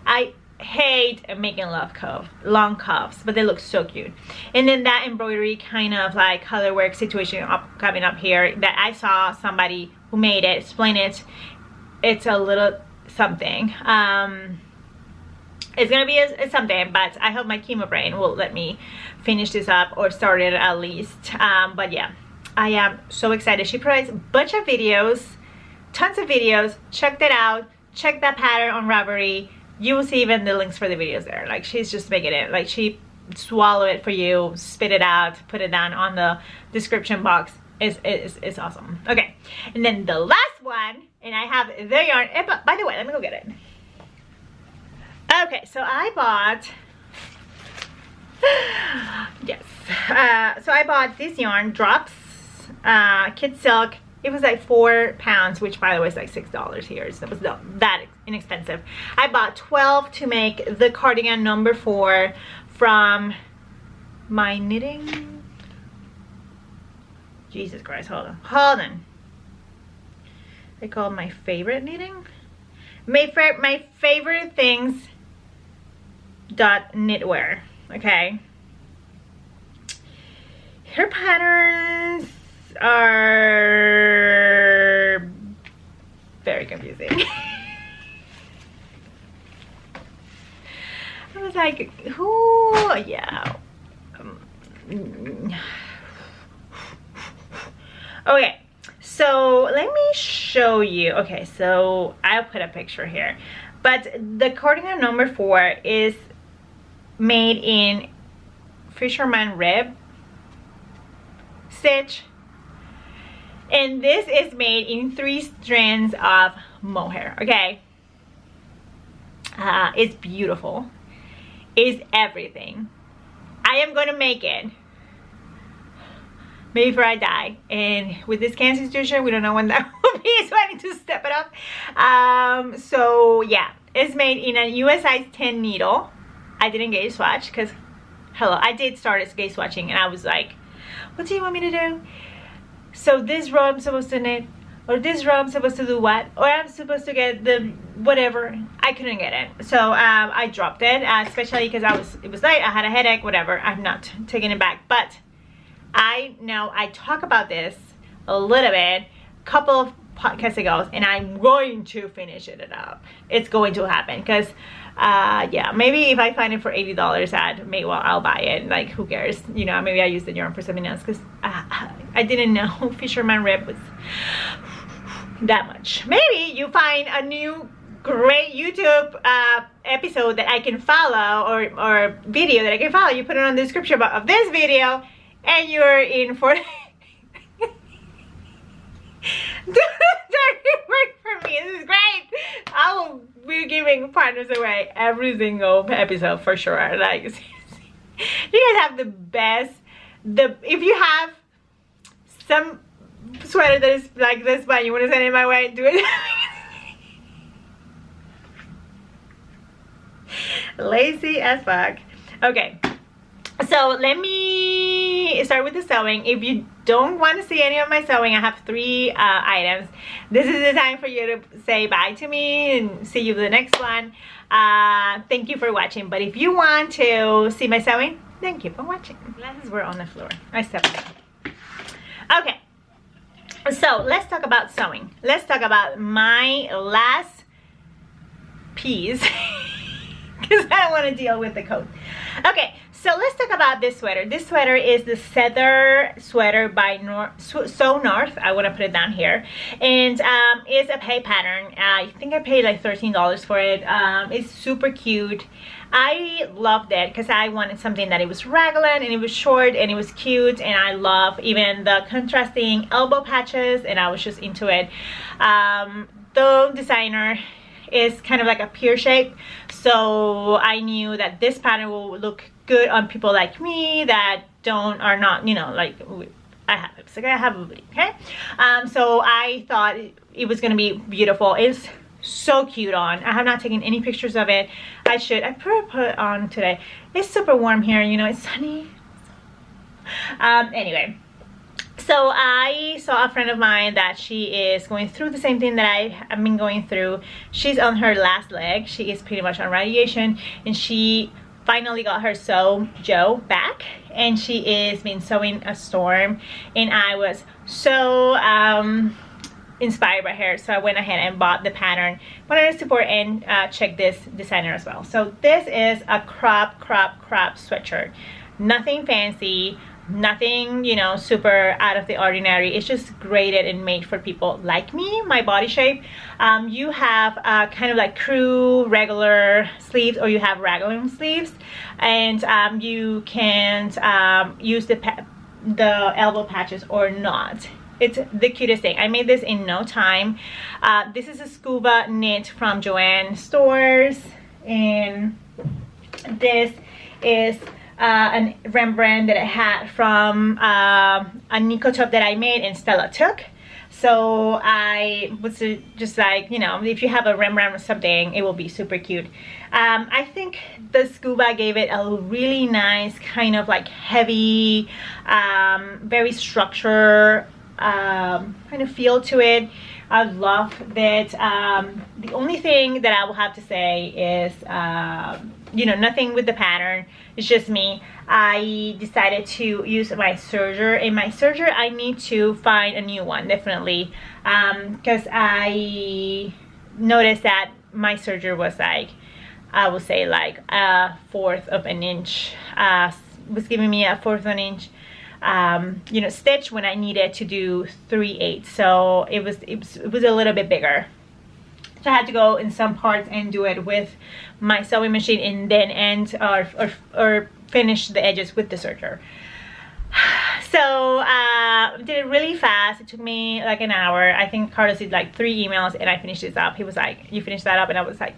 I hate making long cuffs, but they look so cute. And then that embroidery kind of like color work situation coming up here that I saw somebody who made it explain it. It's a little something. It's gonna be a something, but I hope my chemo brain will let me finish this up or start it at least. But yeah, I am so excited. She provides a bunch of videos, tons of videos. Check that out. Check that pattern on Ravelry. You will see even the links for the videos there. Like, she's just making it, like, she swallow it for you, spit it out, put it down on the description box. It's awesome. Okay, and then the last one, and I have the yarn. By the way, let me go get it. Okay, so I bought yes, so I bought this yarn, Drops, Kid Silk. It was like £4, which by the way is like $6 here, so it was not that inexpensive. I bought 12 to make the cardigan number 4 from my knitting. Jesus Christ, hold on. I call my favorite knitting. My favorite things .knitwear. Okay. Her patterns are very confusing. I was like, who? Yeah. Okay, so let me show you. Okay, so I'll put a picture here. But the cardigan number 4 is made in fisherman rib stitch. And this is made in 3 strands of mohair, okay? It's beautiful. It's everything. I am gonna make it. Maybe before I die. And with this cancer situation, we don't know when that will be, so I need to step it up. So yeah, it's made in a US size 10 needle. I didn't gauge swatch because, hello, I did start gauge swatching and I was like, what do you want me to do? So this row I'm supposed to knit, or this row I'm supposed to do what, or I'm supposed to get the whatever. I couldn't get it, so I dropped it, especially because it was late, I had a headache, whatever. I'm not taking it back, but I know I talk about this a little bit a couple of podcasts ago, and I'm going to finish it up. It's going to happen because yeah, maybe if I find it for $80 I'll buy it. Like, who cares, you know? Maybe I use the yarn for something else because I didn't know fisherman rib was that much. Maybe you find a new great YouTube episode that I can follow, or video that I can follow. You put it on the description of this video and you're in for dirty work for me. This is great. I will be giving partners away every single episode for sure. Like, you guys have the best. If you have some sweater that is like this one, you want to send it my way, do it. Lazy as fuck. Okay, so let me start with the sewing. If you don't want to see any of my sewing, I have 3 items. This is the time for you to say bye to me and see you the next one. Thank you for watching. But if you want to see my sewing, thank you for watching. Glasses were on the floor. I stepped down. Okay, so let's talk about sewing. Let's talk about my last piece because I don't want to deal with the coat. Okay, so let's talk about this sweater. This sweater is the Cedar sweater by Sew North. I want to put it down here. And it's a pay pattern. I think I paid like $13 for it. It's super cute. I loved it because I wanted something that it was raglan and it was short and it was cute, and I love even the contrasting elbow patches, and I was just into it. The designer is kind of like a pear shape, so I knew that this pattern will look good on people like me that are not, you know, like I have it. It's like I have a booty, okay? So I thought it was gonna be beautiful. It's so cute on. I have not taken any pictures of it. I should. I put it on today. It's super warm here, you know, it's sunny. Anyway, so I saw a friend of mine that she is going through the same thing that I've been going through. She's on her last leg. She is pretty much on radiation, and she finally got her sew Joe back, and she is been sewing a storm, and I was so inspired by her, so I went ahead and bought the pattern. Wanted to support and check this designer as well. So this is a crop sweatshirt. Nothing fancy, nothing, you know, super out of the ordinary. It's just graded and made for people like me, my body shape. You have kind of like crew regular sleeves, or you have raglan sleeves, and you can use the elbow patches or not. It's the cutest thing. I made this in no time. This is a scuba knit from Joann Stores, and this is a Rembrandt that I had from a Nico top that I made and Stella took. So I was just like, you know, if you have a Rembrandt or something, it will be super cute. I think the scuba gave it a really nice kind of like heavy, very structured kind of feel to it. I love that. The only thing that I will have to say is, you know, nothing with the pattern. It's just me. I decided to use my serger. In my serger, I need to find a new one, definitely, because I noticed that my serger was like, I would say like a fourth of an inch. Was giving me a fourth of an inch. You know, stitch when I needed to do 3/8, so it was a little bit bigger. So I had to go in some parts and do it with my sewing machine, and then end or finish the edges with the serger. So did it really fast. It took me like an hour. I think Carlos did like 3 emails, and I finished this up. He was like, "You finished that up?" And I was like,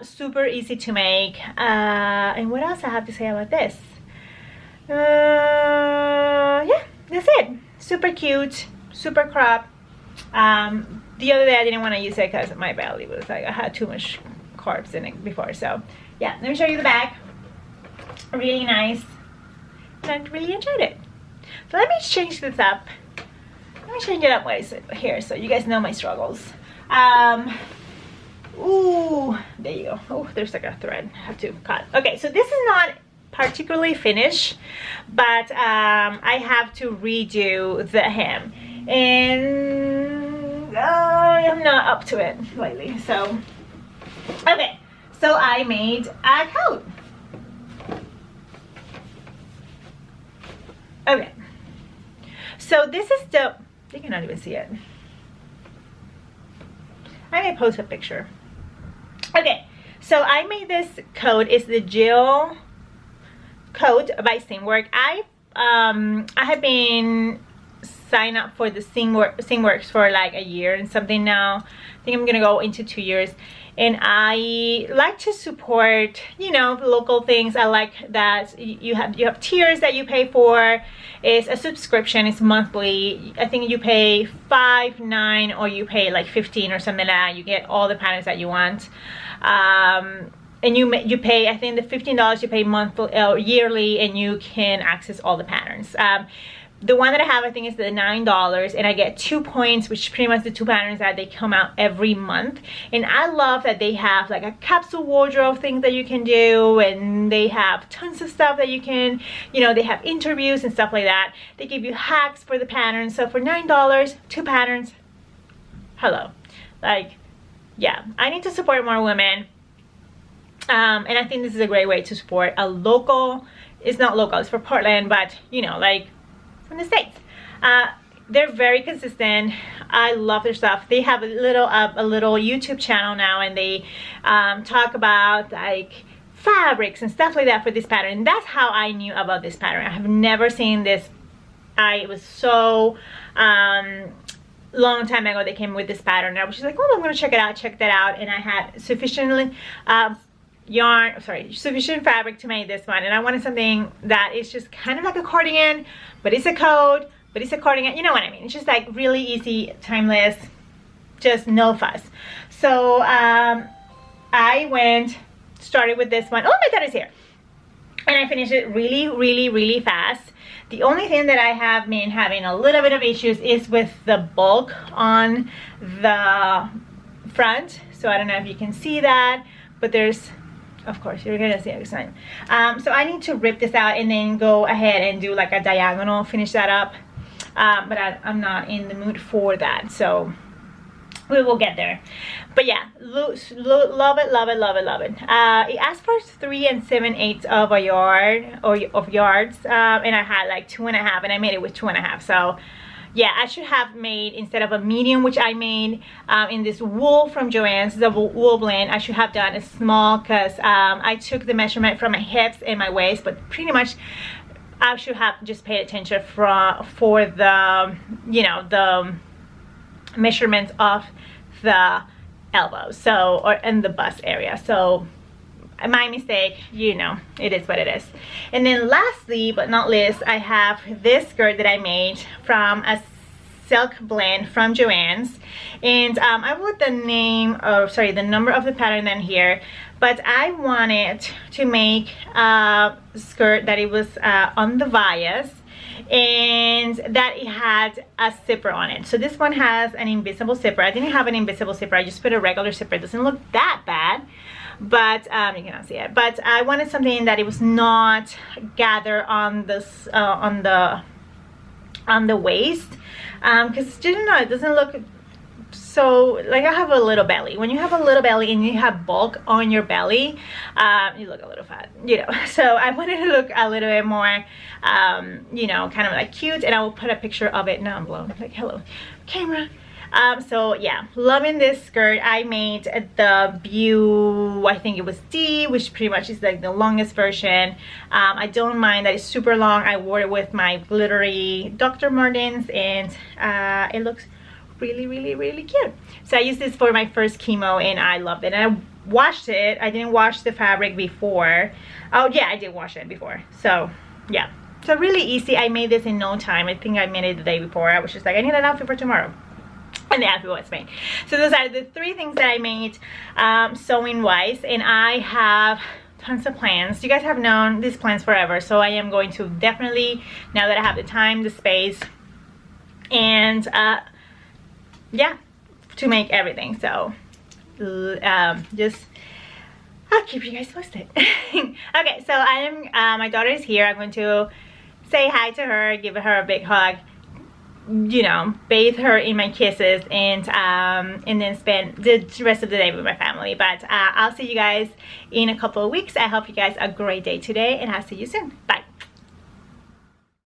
super easy to make. And what else I have to say about this? Yeah, that's it. Super cute, super crop. The other day I didn't want to use it because my belly was like, I had too much carbs in it before. So yeah, let me show you the back. Really nice, and I really enjoyed it. So let me change this up. Let me change it up here so you guys know my struggles. Ooh, there you go. Oh, there's like a thread I have to cut. Okay, so this is not particularly finished, but I have to redo the hem, and I am not up to it lately. So okay, so I made a coat. Okay, so this is the, you cannot even see it. I may post a picture. Okay, so I made this coat. It's the Jill coat by Singwork. I have been signed up for the Singworks for like a year and something now. I think I'm gonna go into 2 years, and I like to support, you know, local things. I like that you have tiers that you pay for. It's a subscription. It's monthly. I think you pay $5, $9, or you pay like $15 or something like that. You get all the patterns that you want. And you pay, I think the $15 you pay monthly or yearly, and you can access all the patterns. The one that I have, I think, is the $9, and I get 2 points, which is pretty much the 2 patterns that they come out every month. And I love that they have like a capsule wardrobe things that you can do, and they have tons of stuff that you can, you know, they have interviews and stuff like that. They give you hacks for the patterns. So for $9, 2 patterns, hello. Like, yeah, I need to support more women. And I think this is a great way to support a local, it's not local, it's for Portland, but you know, like from the States. They're very consistent. I love their stuff. They have a little YouTube channel now, and they talk about like fabrics and stuff like that for this pattern. And that's how I knew about this pattern. I have never seen this. I was so long time ago they came with this pattern. I was just like, oh, I'm gonna check it out, check that out. And I had sufficiently yarn, sorry, sufficient fabric to make this one, and I wanted something that is just kind of like a cardigan, but it's a coat, but it's a cardigan, you know what I mean. It's just like really easy, timeless, just no fuss. So I started with this one. Oh, my daughter's here. And I finished it really fast. The only thing that I have been having a little bit of issues is with the bulk on the front. So I don't know if you can see that, but there's, of course, you're gonna see it next time. So I need to rip this out and then go ahead and do like a diagonal, finish that up. But I'm not in the mood for that, so we will get there. But yeah, love it. It asked for 3 7/8 of a yard, or of yards, and I had like 2.5, and I made it with 2.5. So yeah, I should have made, instead of a medium, which I made in this wool from Joann's, the wool blend, I should have done a small, because I took the measurement from my hips and my waist, but pretty much I should have just paid attention for the, you know, the measurements of the elbows, so, or in the bust area. So my mistake, you know, it is what it is. And then lastly but not least, I have this skirt that I made from a silk blend from Joann's, and I put the name, or sorry, the number of the pattern in here, but I wanted to make a skirt that it was on the bias, and that it had a zipper on it. So this one has an invisible zipper. I didn't have an invisible zipper, I just put a regular zipper. It doesn't look that bad, but you cannot see it. But I wanted something that it was not gathered on this on the waist, because you know, it doesn't look so, like, I have a little belly. When you have a little belly and you have bulk on your belly, you look a little fat, you know. So I wanted to look a little bit more, you know, kind of like cute, and I will put a picture of it. Now I'm blown, like, hello camera. So yeah, loving this skirt. I made the View, I think it was D, which pretty much is like the longest version. I don't mind that it's super long. I wore it with my glittery Dr. Martens, and it looks really cute. So I used this for my first chemo, and I loved it. And I washed it. I didn't wash the fabric before. Oh yeah, I did wash it before. So yeah, so really easy. I made this in no time. I think I made it the day before. I was just like, I need an outfit for tomorrow, and the outfit was made. So those are the 3 things that I made sewing wise, and I have tons of plans. You guys have known these plans forever, so I am going to definitely, now that I have the time, the space, and yeah, to make everything. So just, I'll keep you guys posted. Okay, so I am my daughter is here. I'm going to say hi to her, give her a big hug, you know, bathe her in my kisses, and then spend the rest of the day with my family. But I'll see you guys in a couple of weeks. I hope you guys have a great day today, and I'll see you soon. Bye.